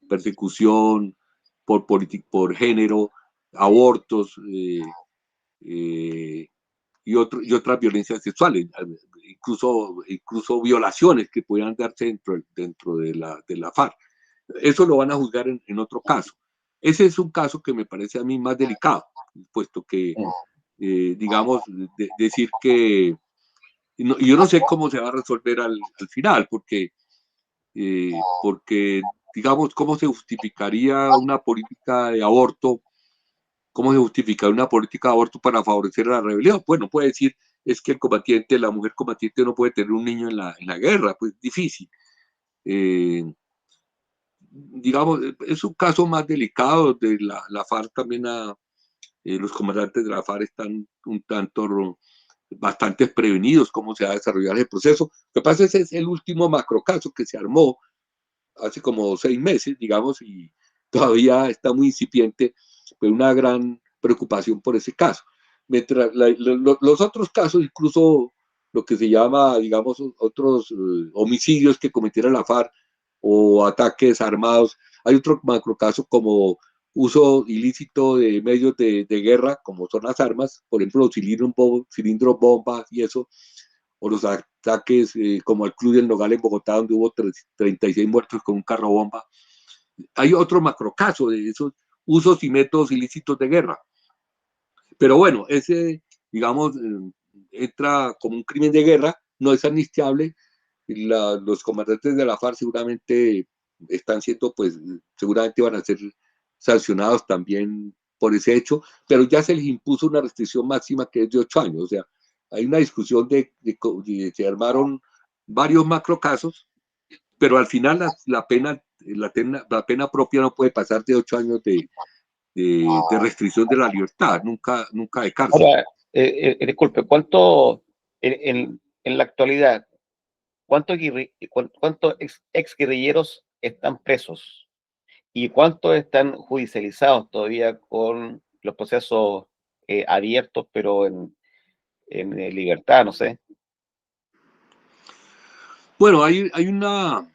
Persecución por género, abortos, y otras violencias sexuales, incluso violaciones que puedan darse dentro de la FARC. Eso lo van a juzgar en otro caso. Ese es un caso que me parece a mí más delicado, puesto que, digamos, decir que, yo no sé cómo se va a resolver al final, porque, digamos, cómo se justificaría una política de aborto. ¿Cómo se justifica una política de aborto para favorecer a la rebelión? Bueno, puede decir, es que la mujer combatiente no puede tener un niño en la guerra, pues difícil. Digamos, es un caso más delicado de la FARC también. Los comandantes de la FARC están un tanto bastante prevenidos cómo se va a desarrollar el proceso. Lo que pasa es que es el último macrocaso que se armó hace como 6 meses, digamos, y todavía está muy incipiente, pero una gran preocupación por ese caso. Mientras los otros casos, incluso lo que se llama, digamos, otros homicidios que cometiera la FARC o ataques armados, hay otro macrocaso como uso ilícito de medios de guerra, como son las armas, por ejemplo, los cilindros bombas y eso, o los ataques como el Club del Nogal en Bogotá, donde hubo 36 muertos con un carro bomba. Hay otro macrocaso de esos usos y métodos ilícitos de guerra. Pero bueno, ese, digamos, entra como un crimen de guerra, no es amnistiable. Los comandantes de la FARC seguramente están siendo, pues, seguramente van a ser sancionados también por ese hecho, pero ya se les impuso una restricción máxima que es de 8 años. O sea, hay una discusión se armaron varios macrocasos, pero al final la pena propia no puede pasar de 8 años de restricción de la libertad, nunca de cárcel. Ahora, disculpe, en la actualidad, cuántos ex guerrilleros están presos y cuántos están judicializados todavía con los procesos abiertos, pero en libertad, no sé? Bueno, hay una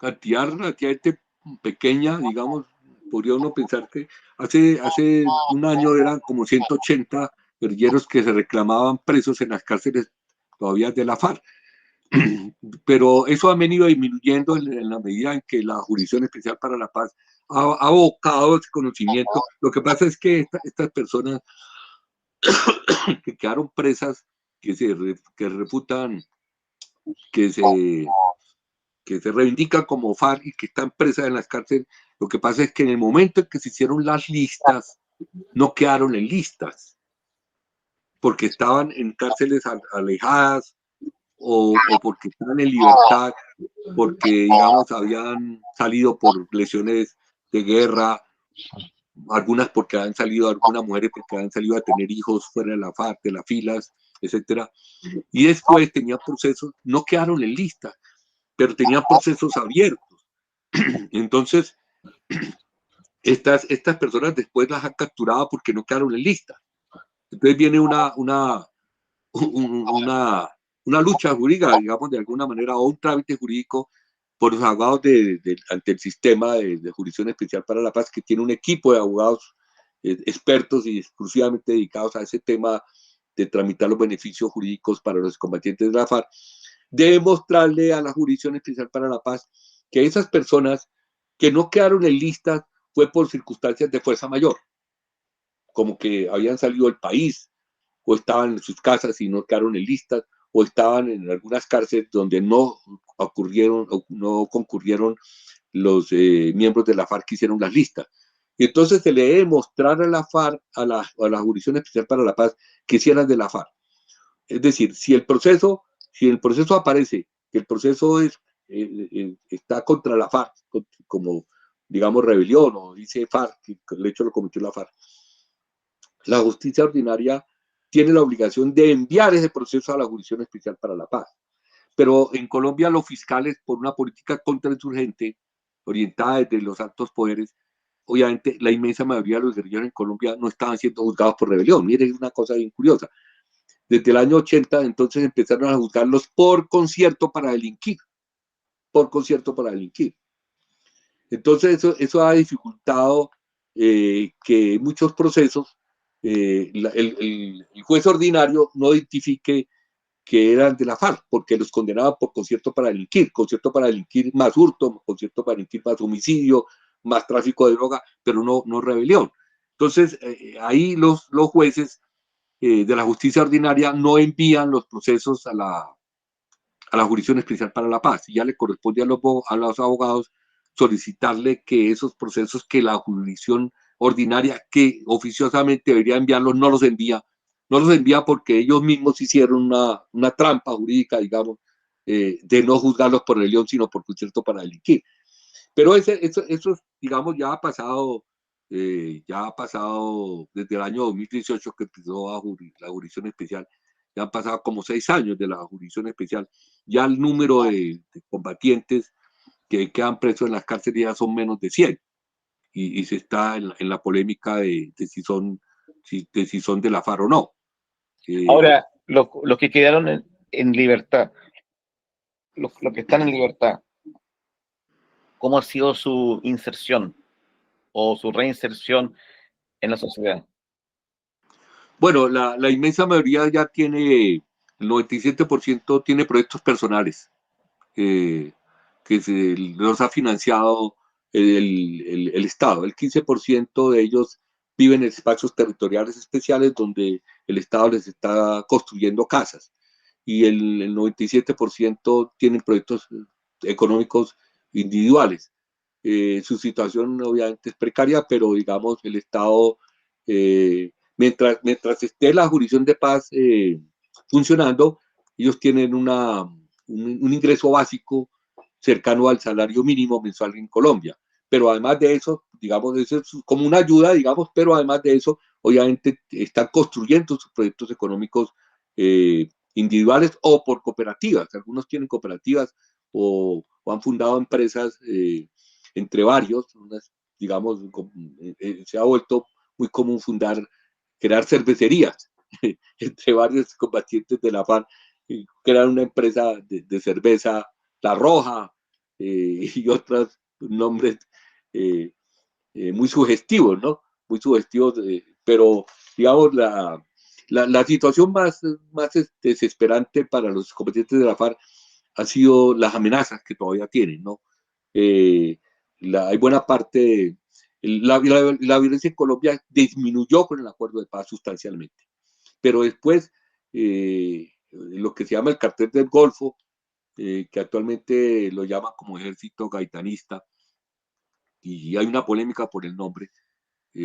cantidad relativamente pequeña, digamos, podría uno pensar que hace un año eran como 180 guerrilleros que se reclamaban presos en las cárceles todavía de la FARC. Pero eso ha venido disminuyendo en la medida en que la Jurisdicción Especial para la Paz ha abocado ese conocimiento. Lo que pasa es que estas personas que quedaron presas, que refutan, que se, que se reivindican como FARC y que están presas en las cárceles, lo que pasa es que en el momento en que se hicieron las listas, no quedaron en listas, porque estaban en cárceles alejadas o porque estaban en libertad, porque, digamos, habían salido por lesiones de guerra, algunas porque han salido, algunas mujeres porque han salido a tener hijos fuera de la FARC, de las filas, etcétera. Y después tenían procesos, no quedaron en lista, pero tenían procesos abiertos. Entonces, estas personas después las han capturado porque no quedaron en lista. Entonces viene una lucha jurídica, digamos, de alguna manera, o un trámite jurídico por los abogados ante el sistema de Jurisdicción Especial para la Paz, que tiene un equipo de abogados expertos y exclusivamente dedicados a ese tema de tramitar los beneficios jurídicos para los combatientes de la FARC, debe mostrarle a la Jurisdicción Especial para la Paz que esas personas que no quedaron en lista fue por circunstancias de fuerza mayor, como que habían salido del país, o estaban en sus casas y no quedaron en listas, o estaban en algunas cárceles donde no concurrieron los miembros de la FARC que hicieron las listas. Y entonces se le debe mostrar a la FARC, a la Jurisdicción Especial para la Paz, que hicieran de la FARC. Es decir, si el proceso aparece, que el proceso está contra la FARC, como digamos rebelión, o dice FARC, que el hecho lo cometió la FARC, la justicia ordinaria tiene la obligación de enviar ese proceso a la Jurisdicción Especial para la Paz. Pero en Colombia los fiscales, por una política contrainsurgente orientada desde los altos poderes, obviamente la inmensa mayoría de los guerrilleros en Colombia no estaban siendo juzgados por rebelión. Miren, es una cosa bien curiosa. Desde el año 80, entonces empezaron a juzgarlos por concierto para delinquir. Por concierto para delinquir. Entonces eso ha dificultado que muchos procesos el juez ordinario no identifique que eran de la FARC, porque los condenaba por concierto para delinquir más hurto, concierto para delinquir más homicidio, más tráfico de droga, pero no rebelión. Entonces, ahí los jueces de la justicia ordinaria no envían los procesos a la Jurisdicción Especial para la Paz, y ya le corresponde a los abogados solicitarle que esos procesos que la jurisdicción ordinaria, que oficiosamente debería enviarlos, no los envía porque ellos mismos hicieron una trampa jurídica, digamos, de no juzgarlos por rebelión, sino por concierto para delinquir. Pero eso, digamos, ya ha pasado desde el año 2018 que empezó la Jurisdicción Especial. Ya han pasado como 6 años de la Jurisdicción Especial. Ya el número de combatientes que quedan presos en las cárceles ya son menos de 100. Y se está en la polémica de si son de la FARC o no. Ahora, los que quedaron en libertad, los que están en libertad, ¿cómo ha sido su inserción o su reinserción en la sociedad? Bueno, la inmensa mayoría ya tiene, el 97% tiene proyectos personales que se los ha financiado el Estado. El 15% de ellos viven en espacios territoriales especiales donde el Estado les está construyendo casas. Y el 97% tienen proyectos económicos individuales. Su situación obviamente es precaria, pero digamos el Estado, mientras esté la jurisdicción de paz funcionando, ellos tienen un ingreso básico cercano al salario mínimo mensual en Colombia. Pero además de eso, digamos, eso es como una ayuda, digamos, pero además de eso, obviamente están construyendo sus proyectos económicos individuales o por cooperativas. Algunos tienen cooperativas o han fundado empresas entre varios, digamos, se ha vuelto muy común crear cervecerías entre varios combatientes de la FARC, crear una empresa de cerveza, La Roja, y otros nombres muy sugestivos, ¿no? Muy sugestivos, pero digamos, la situación más desesperante para los combatientes de la FARC ha sido las amenazas que todavía tienen, ¿no? Hay buena parte, la violencia en Colombia disminuyó con el acuerdo de paz sustancialmente, pero después lo que se llama el cartel del Golfo, que actualmente lo llaman como ejército gaitanista, y hay una polémica por el nombre,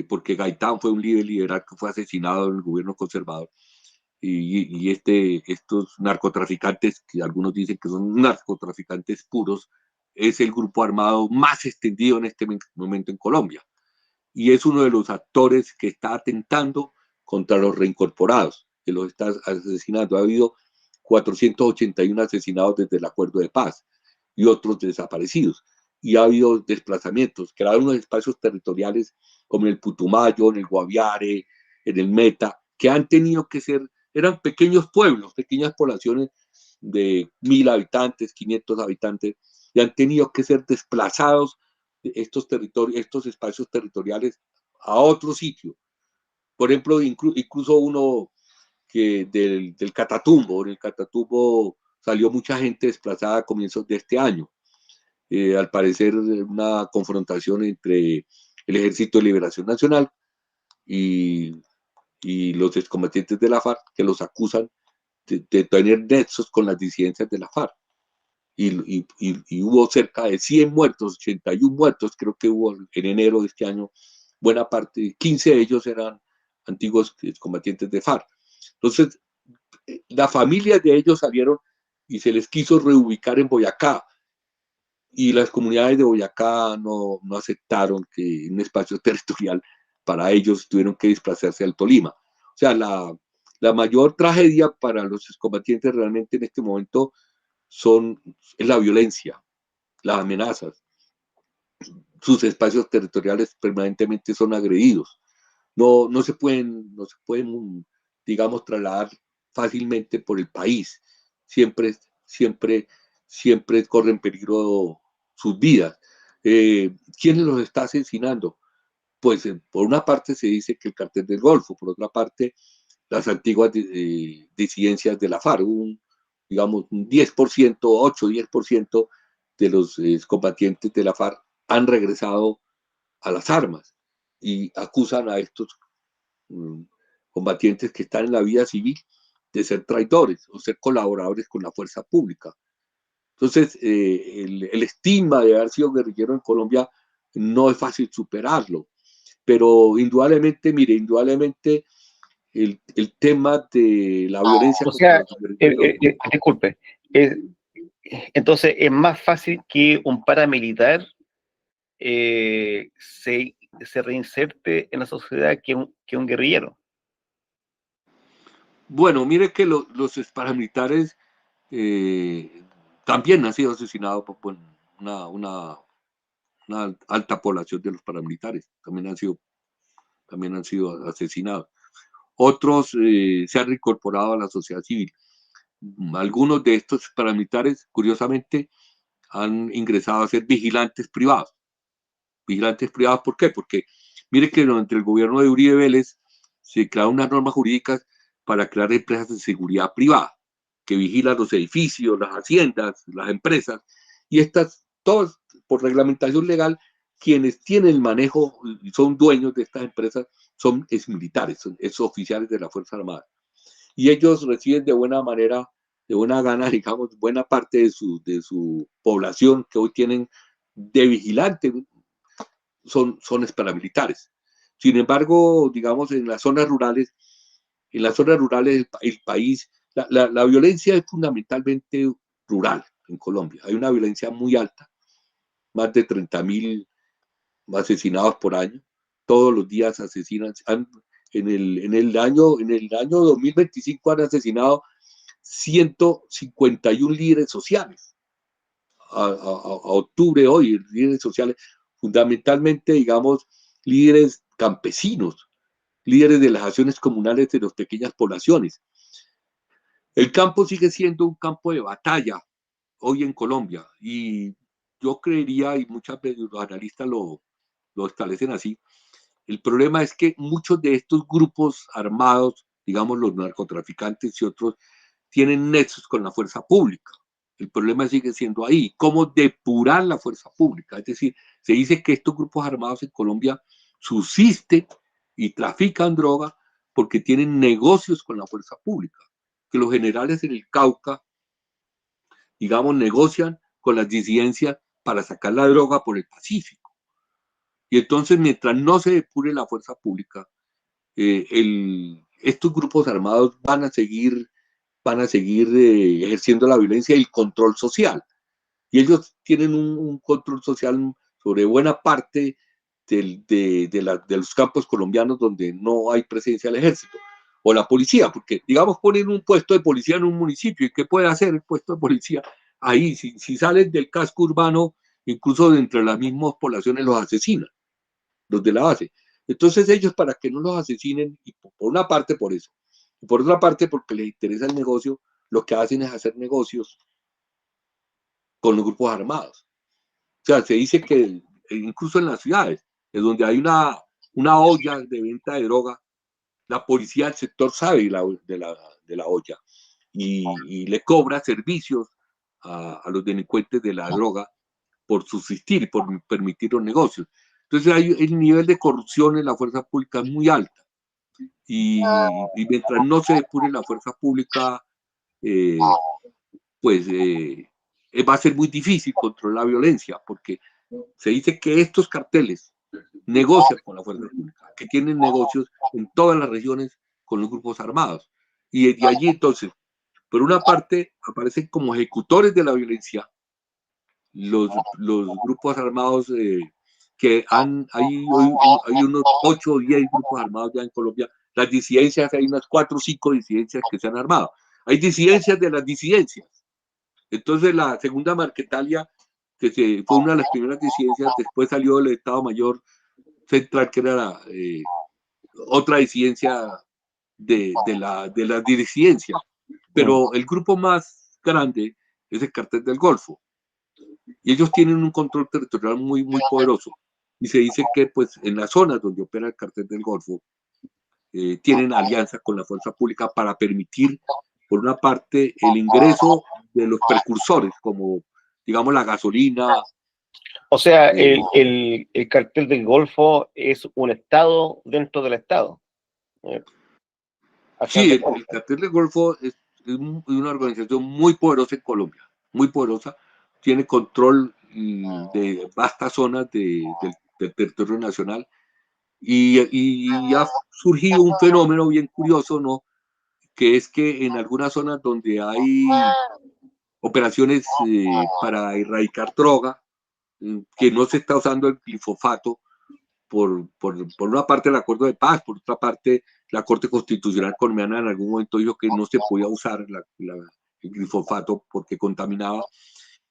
porque Gaitán fue un líder liberal que fue asesinado en el gobierno conservador, y estos narcotraficantes, que algunos dicen que son narcotraficantes puros, es el grupo armado más extendido en este momento en Colombia, y es uno de los actores que está atentando contra los reincorporados, que los está asesinando. Ha habido 481 asesinados desde el acuerdo de paz y otros desaparecidos. Y ha habido desplazamientos, crearon unos espacios territoriales como en el Putumayo, en el Guaviare, en el Meta, que han tenido que ser, eran pequeños pueblos, pequeñas poblaciones de 1000 habitantes, 500 habitantes, y han tenido que ser desplazados de estos territorios, estos espacios territoriales a otro sitio. Por ejemplo, incluso uno que del Catatumbo. En el Catatumbo salió mucha gente desplazada a comienzos de este año. Al parecer, una confrontación entre el Ejército de Liberación Nacional y, y los excombatientes de la FARC, que los acusan de tener nexos con las disidencias de la FARC. Y hubo cerca de 100 muertos, 81 muertos, creo que hubo en enero de este año. Buena parte, 15 de ellos eran antiguos combatientes de FARC. Entonces, las familias de ellos salieron y se les quiso reubicar en Boyacá, y las comunidades de Boyacá no aceptaron que un espacio territorial para ellos tuvieron que desplazarse al Tolima. O sea, la mayor tragedia para los combatientes realmente en este momento es la violencia, las amenazas. Sus espacios territoriales permanentemente son agredidos. No se pueden, digamos, trasladar fácilmente por el país. Siempre, siempre, siempre corren peligro sus vidas. ¿Quién los está asesinando? Pues por una parte se dice que el cartel del Golfo, por otra parte las antiguas disidencias de la FARC, digamos un 10%, 8-10% de los combatientes de la FARC han regresado a las armas y acusan a estos combatientes que están en la vida civil de ser traidores o ser colaboradores con la fuerza pública. Entonces, el estigma de haber sido guerrillero en Colombia no es fácil superarlo, pero indudablemente, mire, indudablemente el tema de la violencia O contra sea, los guerrilleros. disculpe, entonces es más fácil que un paramilitar se reinserte en la sociedad que un guerrillero. Bueno, mire que los paramilitares también han sido asesinados por una alta población de los paramilitares, también han sido asesinados. Otros se han reincorporado a la sociedad civil. Algunos de estos paramilitares, curiosamente, han ingresado a ser vigilantes privados. Vigilantes privados, ¿por qué? Porque mire que durante el gobierno de Uribe Vélez se crearon unas normas jurídicas para crear empresas de seguridad privada que vigilan los edificios, las haciendas, las empresas, y estas, todas por reglamentación legal, quienes tienen el manejo y son dueños de estas empresas son exmilitares, son oficiales de la Fuerza Armada. Y ellos reciben de buena manera, de buena gana, digamos, buena parte de su población que hoy tienen de vigilante, son paramilitares. Sin embargo, digamos, en las zonas rurales del país, la violencia es fundamentalmente rural en Colombia. Hay una violencia muy alta, más de 30.000 asesinados por año. Todos los días asesinan. En el año 2025 han asesinado 151 líderes sociales. A octubre hoy, líderes sociales, fundamentalmente, digamos, líderes campesinos, líderes de las acciones comunales de las pequeñas poblaciones. El campo sigue siendo un campo de batalla hoy en Colombia, y yo creería, y muchas veces los analistas lo establecen así, el problema es que muchos de estos grupos armados, digamos los narcotraficantes y otros, tienen nexos con la fuerza pública. El problema sigue siendo ahí, cómo depurar la fuerza pública. Es decir, se dice que estos grupos armados en Colombia subsisten y trafican droga porque tienen negocios con la fuerza pública, que los generales en el Cauca, digamos, negocian con las disidencias para sacar la droga por el Pacífico. Y entonces, mientras no se depure la fuerza pública, estos grupos armados van a seguir ejerciendo la violencia y el control social. Y ellos tienen un control social sobre buena parte de los campos colombianos donde no hay presencia del ejército o la policía, porque digamos ponen un puesto de policía en un municipio, ¿y qué puede hacer el puesto de policía? Ahí, si salen del casco urbano, incluso dentro de las mismas poblaciones los asesinan, los de la base. Entonces ellos, para que no los asesinen, y por una parte por eso, y por otra parte porque les interesa el negocio, lo que hacen es hacer negocios con los grupos armados. O sea, se dice que incluso en las ciudades, es donde hay una olla de venta de droga, la policía del sector sabe de la olla y le cobra servicios a los delincuentes de la droga por subsistir y por permitir los negocios. Entonces el nivel de corrupción en la fuerza pública es muy alta y mientras no se depure la fuerza pública, eh, pues va a ser muy difícil controlar la violencia, porque se dice que estos carteles negocian con la fuerza pública, que tienen negocios en todas las regiones con los grupos armados. Y de allí entonces, por una parte, aparecen como ejecutores de la violencia los grupos armados hay unos 8 o 10 grupos armados ya en Colombia. Las disidencias, hay unas 4 o 5 disidencias que se han armado. Hay disidencias de las disidencias. Entonces la segunda Marquetalia, fue una de las primeras disidencias, después salió el Estado Mayor Central, que era otra disidencia de las disidencias. Pero el grupo más grande es el Cartel del Golfo. Y ellos tienen un control territorial muy, muy poderoso. Y se dice que pues, en las zonas donde opera el Cartel del Golfo, tienen alianza con la fuerza pública para permitir, por una parte, el ingreso de los precursores, como, digamos, la gasolina. O sea, el cartel del Golfo es un estado dentro del estado. Sí, el Cartel del Golfo es una organización muy poderosa en Colombia, muy poderosa. Tiene control de vastas zonas del territorio nacional. Y ha surgido un fenómeno bien curioso, ¿no? Que es que en algunas zonas donde hay operaciones para erradicar droga, que no se está usando el glifosato, por una parte el acuerdo de paz, por otra parte la Corte Constitucional colombiana en algún momento dijo que no se podía usar el glifosato porque contaminaba.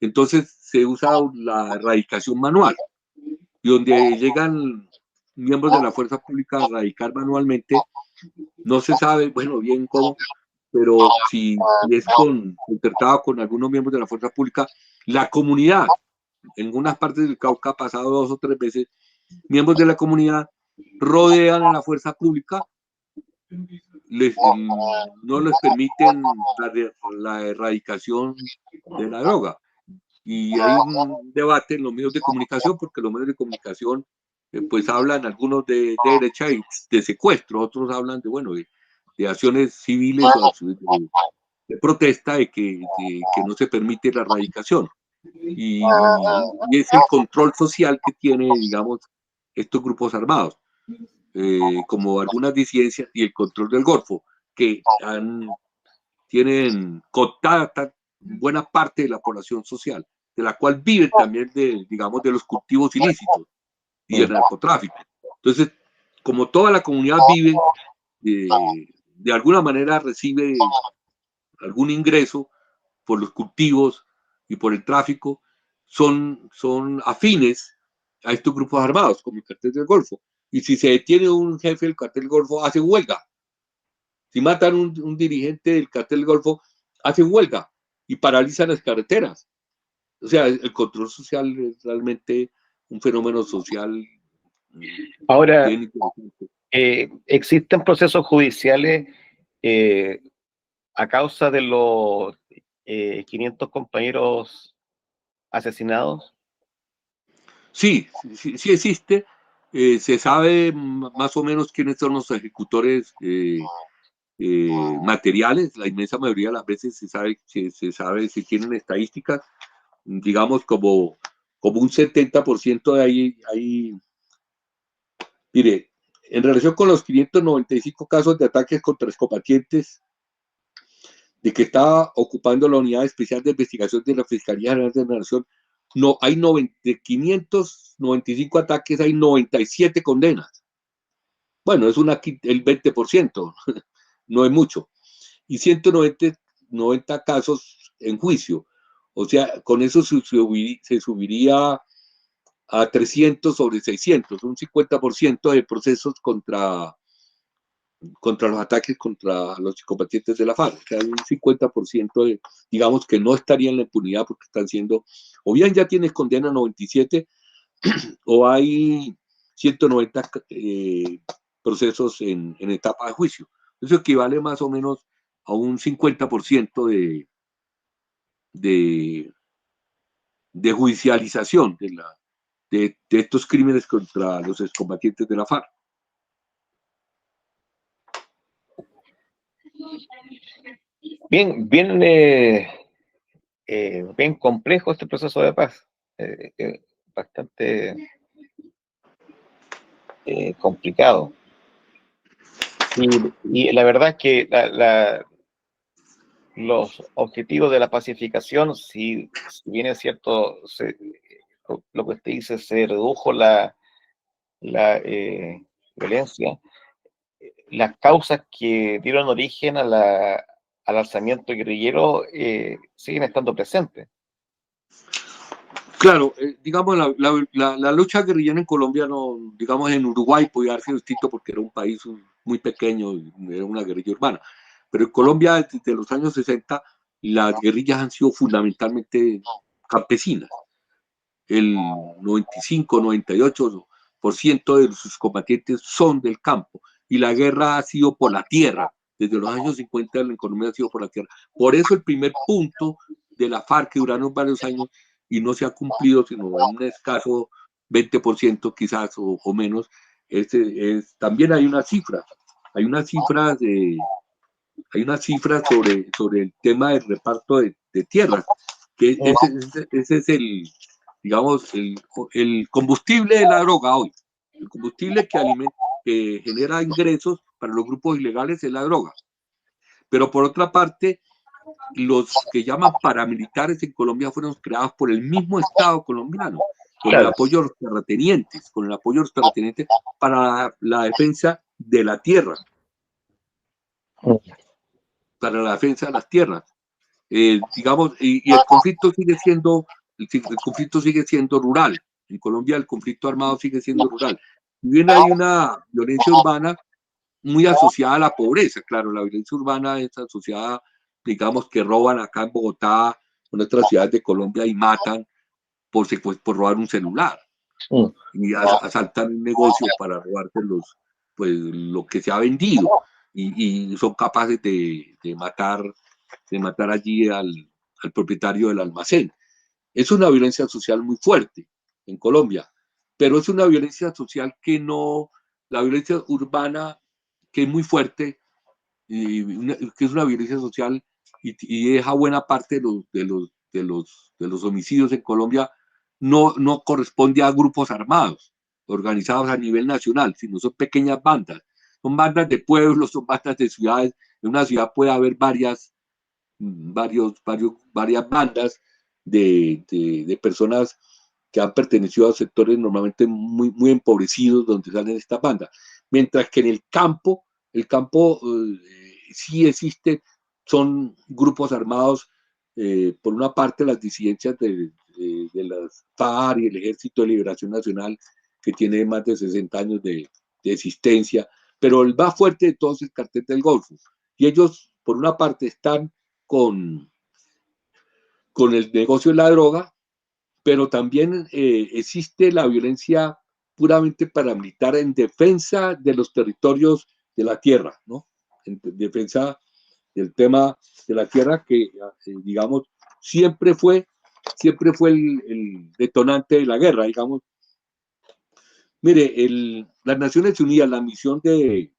Entonces se usa la erradicación manual, y donde llegan miembros de la fuerza pública a erradicar manualmente, no se sabe, bueno, bien cómo, pero si es concertado con algunos miembros de la fuerza pública, la comunidad, en unas partes del Cauca ha pasado 2 o 3 veces, miembros de la comunidad rodean a la fuerza pública, no les permiten la erradicación de la droga. Y hay un debate en los medios de comunicación, porque los medios de comunicación pues hablan algunos de derecha y de secuestro, otros hablan de, bueno, de acciones civiles o de protesta de que no se permite la erradicación. Y es el control social que tiene, digamos, estos grupos armados, como algunas disidencias y el control del Golfo, que tienen cooptada buena parte de la población social, de la cual viven también, digamos, de los cultivos ilícitos y del narcotráfico. Entonces, como toda la comunidad vive, de alguna manera recibe algún ingreso por los cultivos y por el tráfico, son afines a estos grupos armados, como el Cartel del Golfo. Y si se detiene un jefe del Cartel del Golfo, hace huelga. Si matan un dirigente del Cartel del Golfo, hacen huelga y paralizan las carreteras. O sea, el control social es realmente un fenómeno social Ahora, bien interesante. ¿existen procesos judiciales a causa de los 500 compañeros asesinados? Sí, sí, sí existe. Se sabe más o menos quiénes son los ejecutores materiales. La inmensa mayoría de las veces se sabe, se tienen estadísticas, digamos como un 70% de ahí. Mire, en relación con los 595 casos de ataques contra excombatientes de que estaba ocupando la Unidad Especial de Investigación de la Fiscalía General de la Nación, no, hay 595 ataques, hay 97 condenas. Bueno, es el 20%, no es mucho. Y 190 casos en juicio. O sea, con eso se subiría a 300 sobre 600, un 50% de procesos contra los ataques contra los combatientes de la FARC. O sea, hay un 50% digamos, que no estaría en la impunidad porque están siendo, o bien ya tienes condena 97, o hay 190 procesos en etapa de juicio. Eso equivale más o menos a un 50% de, de judicialización de estos crímenes contra los excombatientes de la FARC. Bien, bien complejo este proceso de paz. Bastante complicado. Y la verdad es que los objetivos de la pacificación, si bien es cierto, lo que usted dice, se redujo la violencia, las causas que dieron origen al alzamiento guerrillero siguen estando presentes. Claro, digamos, la lucha guerrillera en Colombia, no, digamos, en Uruguay podía haber sido distinto porque era un país muy pequeño, era una guerrilla urbana. Pero en Colombia, desde los años 60, las guerrillas han sido fundamentalmente campesinas. El 95, 98% de sus combatientes son del campo. Y la guerra ha sido por la tierra. Desde los años 50 la economía ha sido por la tierra. Por eso el primer punto de la FARC, que duraron varios años y no se ha cumplido, sino un escaso 20% quizás o menos, también hay una cifra. Hay una cifra, sobre el tema del reparto de tierras, que ese es digamos, el combustible de la droga hoy. El combustible que genera ingresos para los grupos ilegales es la droga. Pero por otra parte, los que llaman paramilitares en Colombia fueron creados por el mismo Estado colombiano, con el Claro. apoyo de los terratenientes, para la defensa de la tierra, para la defensa de las tierras. Digamos, y el conflicto sigue siendo rural. En Colombia el conflicto armado sigue siendo rural. Si bien hay una violencia urbana muy asociada a la pobreza, claro, la violencia urbana es asociada, digamos, que roban acá en Bogotá, en otras ciudades de Colombia y matan por robar un celular. Y asaltan un negocio para robarte pues, lo que se ha vendido. Y son capaces de matar allí al propietario del almacén. Es una violencia social muy fuerte en Colombia, pero es una violencia social la violencia urbana que es muy fuerte, que es una violencia social y deja buena parte de los homicidios en Colombia, no corresponde a grupos armados organizados a nivel nacional, sino son pequeñas bandas. Son bandas de pueblos, son bandas de ciudades. En una ciudad puede haber varias bandas de personas que han pertenecido a sectores normalmente muy, muy empobrecidos donde salen estas bandas. Mientras que en el campo sí existe, son grupos armados, por una parte las disidencias de las FARC y el Ejército de Liberación Nacional, que tiene más de 60 años de existencia, pero el más fuerte de todos es el Cartel del Golfo. Y ellos, por una parte, están con el negocio de la droga pero también existe la violencia puramente paramilitar en defensa de los territorios de la tierra, ¿no? En defensa del tema de la tierra que, digamos, siempre fue el detonante de la guerra, digamos. Mire, las Naciones Unidas, la misión de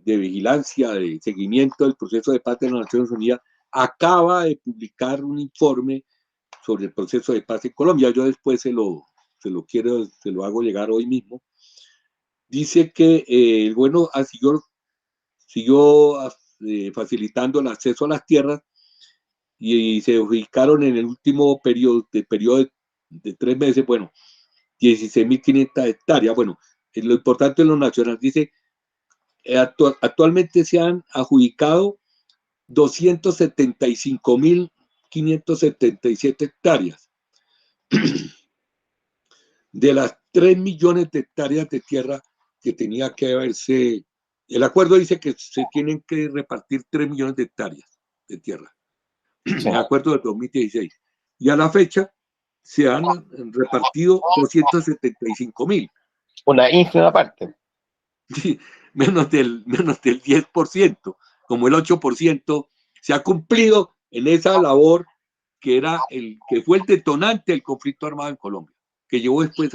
vigilancia, de seguimiento del proceso de paz de las Naciones Unidas, acaba de publicar un informe sobre el proceso de paz en Colombia. Yo después se lo hago llegar hoy mismo. Dice que el bueno siguió facilitando el acceso a las tierras y se ubicaron en el último periodo de 3 meses, bueno, 16.500 hectáreas. Bueno, lo importante en lo nacional dice, actualmente se han adjudicado 275.577 hectáreas. De las 3 millones de hectáreas de tierra que tenía que haberse, el acuerdo dice que se tienen que repartir 3 millones de hectáreas de tierra, sí. El acuerdo del 2016. Y a la fecha se han repartido 275.000. Una ínfima parte. Sí, menos del 10%, como el 8% se ha cumplido en esa labor que fue el detonante del conflicto armado en Colombia, que llevó después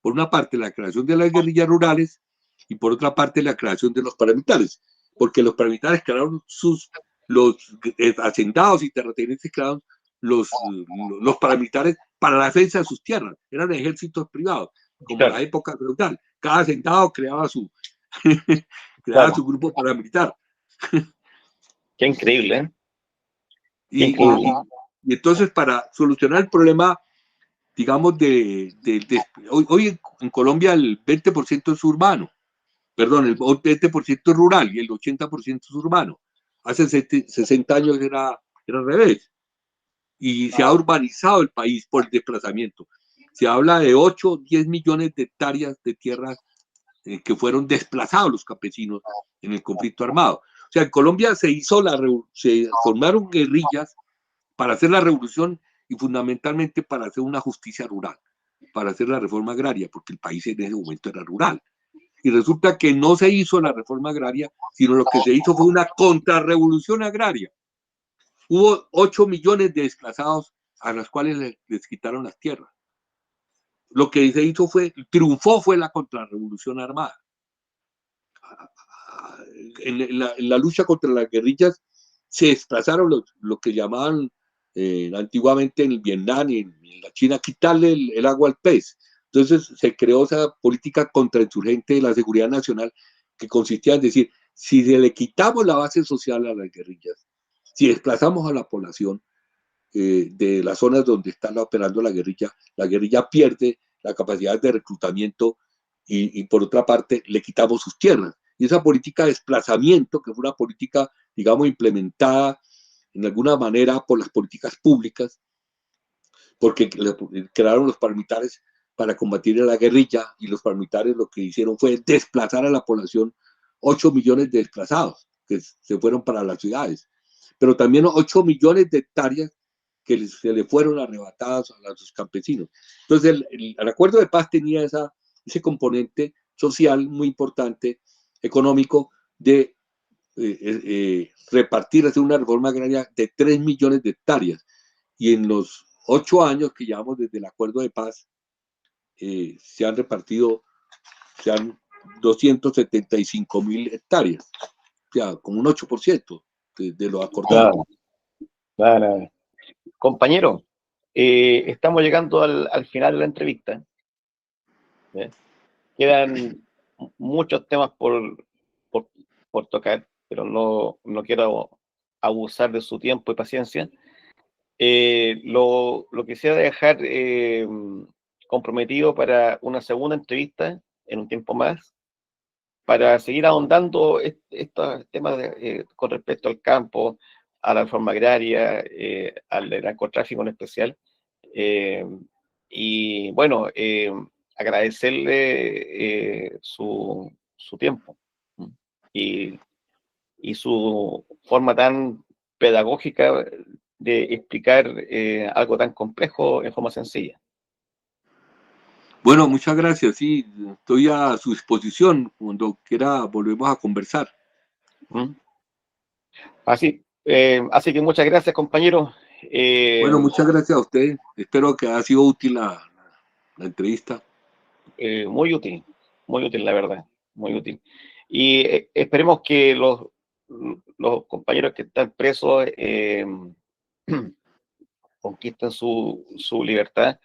por una parte la creación de las guerrillas rurales y por otra parte la creación de los paramilitares, porque los paramilitares crearon los hacendados y terratenientes crearon los paramilitares para la defensa de sus tierras, eran ejércitos privados, como claro. En la época feudal, cada hacendado creaba su claro. Su grupo paramilitar. Qué increíble, ¿eh? Y entonces, para solucionar el problema, digamos, hoy en Colombia el 20% es urbano, perdón, el 20% es rural y el 80% es urbano. Hace 60 años era al revés. Y se ha urbanizado el país por el desplazamiento. Se habla de 8, 10 millones de hectáreas de tierras que fueron desplazados los campesinos en el conflicto armado. O sea, en Colombia se formaron guerrillas para hacer la revolución y fundamentalmente para hacer una justicia rural, para hacer la reforma agraria, porque el país en ese momento era rural. Y resulta que no se hizo la reforma agraria, sino lo que se hizo fue una contrarrevolución agraria. Hubo 8 millones de desplazados a los cuales les quitaron las tierras. Lo que se hizo triunfó fue la contrarrevolución armada. En la lucha contra las guerrillas se desplazaron lo que llamaban antiguamente en el Vietnam y en la China, quitarle el agua al pez. Entonces se creó esa política contrainsurgente de la seguridad nacional que consistía en decir, si le quitamos la base social a las guerrillas, si desplazamos a la población de las zonas donde está operando la guerrilla pierde la capacidad de reclutamiento y por otra parte le quitamos sus tierras. Y esa política de desplazamiento, que fue una política, digamos, implementada en alguna manera por las políticas públicas, porque crearon los paramilitares para combatir a la guerrilla y los paramilitares lo que hicieron fue desplazar a la población, 8 millones de desplazados que se fueron para las ciudades, pero también 8 millones de hectáreas que se le fueron arrebatadas a los campesinos. Entonces el acuerdo de paz tenía ese componente social muy importante, económico, de repartir, hacer una reforma agraria de 3 millones de hectáreas. Y en los 8 años que llevamos desde el acuerdo de paz, se han repartido 275.000 hectáreas, o sea, como un 8% de lo acordado. Claro. Compañero, estamos llegando al final de la entrevista. Quedan muchos temas por tocar, pero no quiero abusar de su tiempo y paciencia. Lo quisiera dejar comprometido para una segunda entrevista en un tiempo más, para seguir ahondando estos temas con respecto al campo, a la reforma agraria, al narcotráfico en especial. Y bueno, agradecerle su tiempo y su forma tan pedagógica de explicar algo tan complejo en forma sencilla. Bueno, muchas gracias. Sí, estoy a su disposición. Cuando quiera volvemos a conversar. ¿Mm? Así que muchas gracias, compañero. Bueno, muchas gracias a usted. Espero que haya sido útil la entrevista. Muy útil, la verdad, muy útil. Y esperemos que los compañeros que están presos conquisten su libertad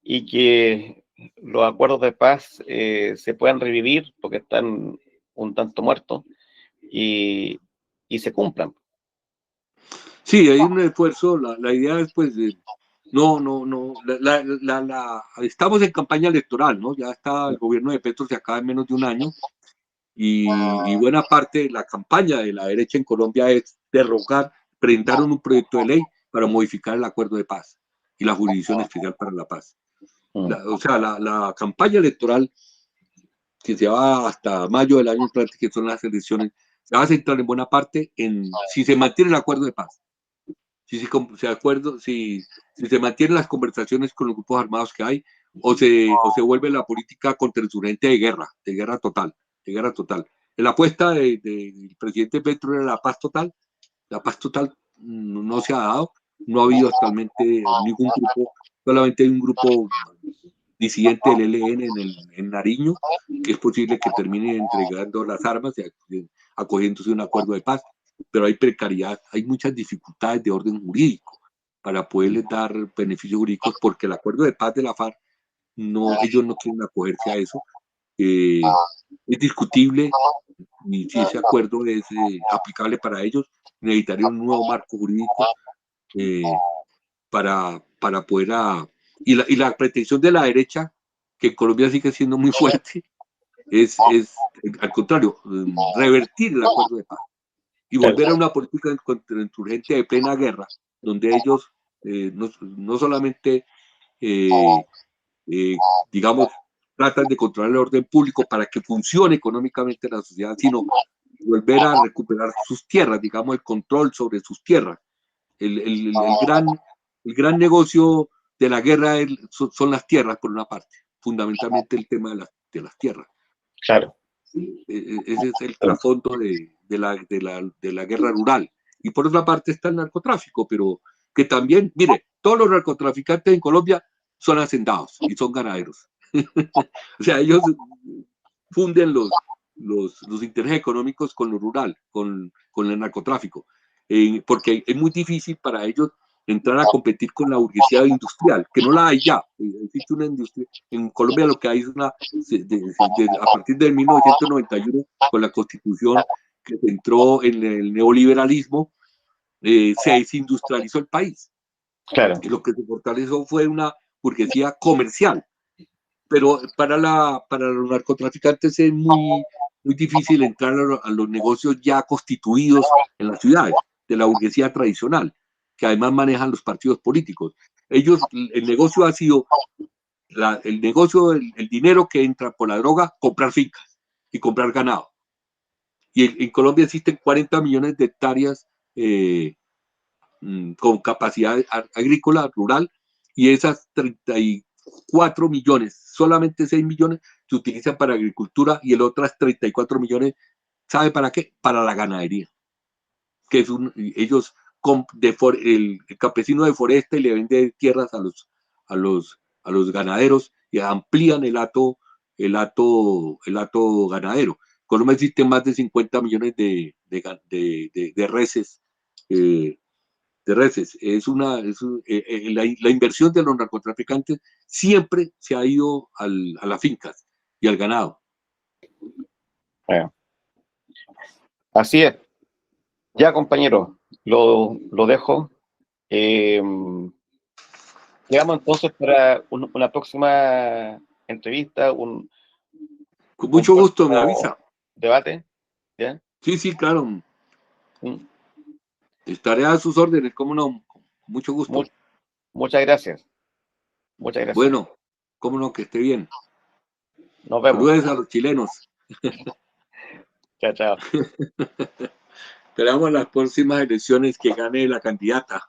y que los acuerdos de paz se puedan revivir porque están un tanto muertos y se cumplan. Sí, hay un esfuerzo. La idea es, pues, no. Estamos en campaña electoral, ¿no? Ya está el gobierno de Petro, se acaba en menos de un año. Y buena parte de la campaña de la derecha en Colombia es derrocar, presentaron un proyecto de ley para modificar el acuerdo de paz y la jurisdicción especial para la paz. O sea, la campaña electoral que se va hasta mayo del año entrante, que son las elecciones, se va a centrar en buena parte en si se mantiene el acuerdo de paz, si se mantienen las conversaciones con los grupos armados que hay, o se vuelve la política contrainsurgente de guerra total, de guerra total. La apuesta del presidente Petro era la paz total no se ha dado, no ha habido actualmente ningún grupo, solamente hay un grupo disidente del ELN en Nariño, que es posible que termine entregando las armas y acogiéndose a un acuerdo de paz, pero hay precariedad, hay muchas dificultades de orden jurídico para poderles dar beneficios jurídicos, porque el acuerdo de paz de la FARC, ellos no quieren acogerse a eso. Es discutible ni si ese acuerdo es aplicable para ellos, necesitaría un nuevo marco jurídico para poder y la pretensión de la derecha, que en Colombia sigue siendo muy fuerte, es al contrario, revertir el acuerdo de paz y volver a una política contrainsurgente de plena guerra, donde ellos no solamente, digamos, tratan de controlar el orden público para que funcione económicamente la sociedad, sino volver a recuperar sus tierras, digamos, el control sobre sus tierras. El gran negocio de la guerra son las tierras, por una parte, fundamentalmente el tema de las tierras. Claro. Ese es el trasfondo de la guerra rural. Y por otra parte está el narcotráfico, pero que también, mire, todos los narcotraficantes en Colombia son hacendados y son ganaderos. O sea, ellos funden los intereses económicos con lo rural, con el narcotráfico, porque es muy difícil para ellos entrar a competir con la burguesía industrial, que no la hay ya. Existe una industria, en Colombia lo que hay es a partir del 1991, con la constitución que se entró en el neoliberalismo, se desindustrializó el país. Claro. Y lo que se fortaleció fue una burguesía comercial. Pero para los narcotraficantes es muy difícil entrar a los negocios ya constituidos en las ciudades, de la burguesía tradicional, que además manejan los partidos políticos. El negocio ha sido, el dinero que entra por la droga, comprar fincas y comprar ganado. Y en Colombia existen 40 millones de hectáreas con capacidad agrícola rural, y esas 34 millones, solamente 6 millones se utilizan para agricultura y el otras 34 millones, ¿sabe para qué? Para la ganadería. Que es ellos, el campesino deforesta y le vende tierras a los ganaderos y amplían el hato ganadero. Colombia existen más de 50 millones de reses. La inversión de los narcotraficantes siempre se ha ido a las fincas y al ganado. Bueno, así es. Ya, compañero, lo dejo. Quedamos entonces para una próxima entrevista, Con mucho gusto, me avisa. Debate. ¿Ya? Sí, claro. Estaré a sus órdenes, cómo no, con mucho gusto. Muchas gracias. Muchas gracias. Bueno, cómo no, que esté bien. Nos vemos. Saludos a los chilenos. Chao, chao. Esperamos las próximas elecciones que gane la candidata.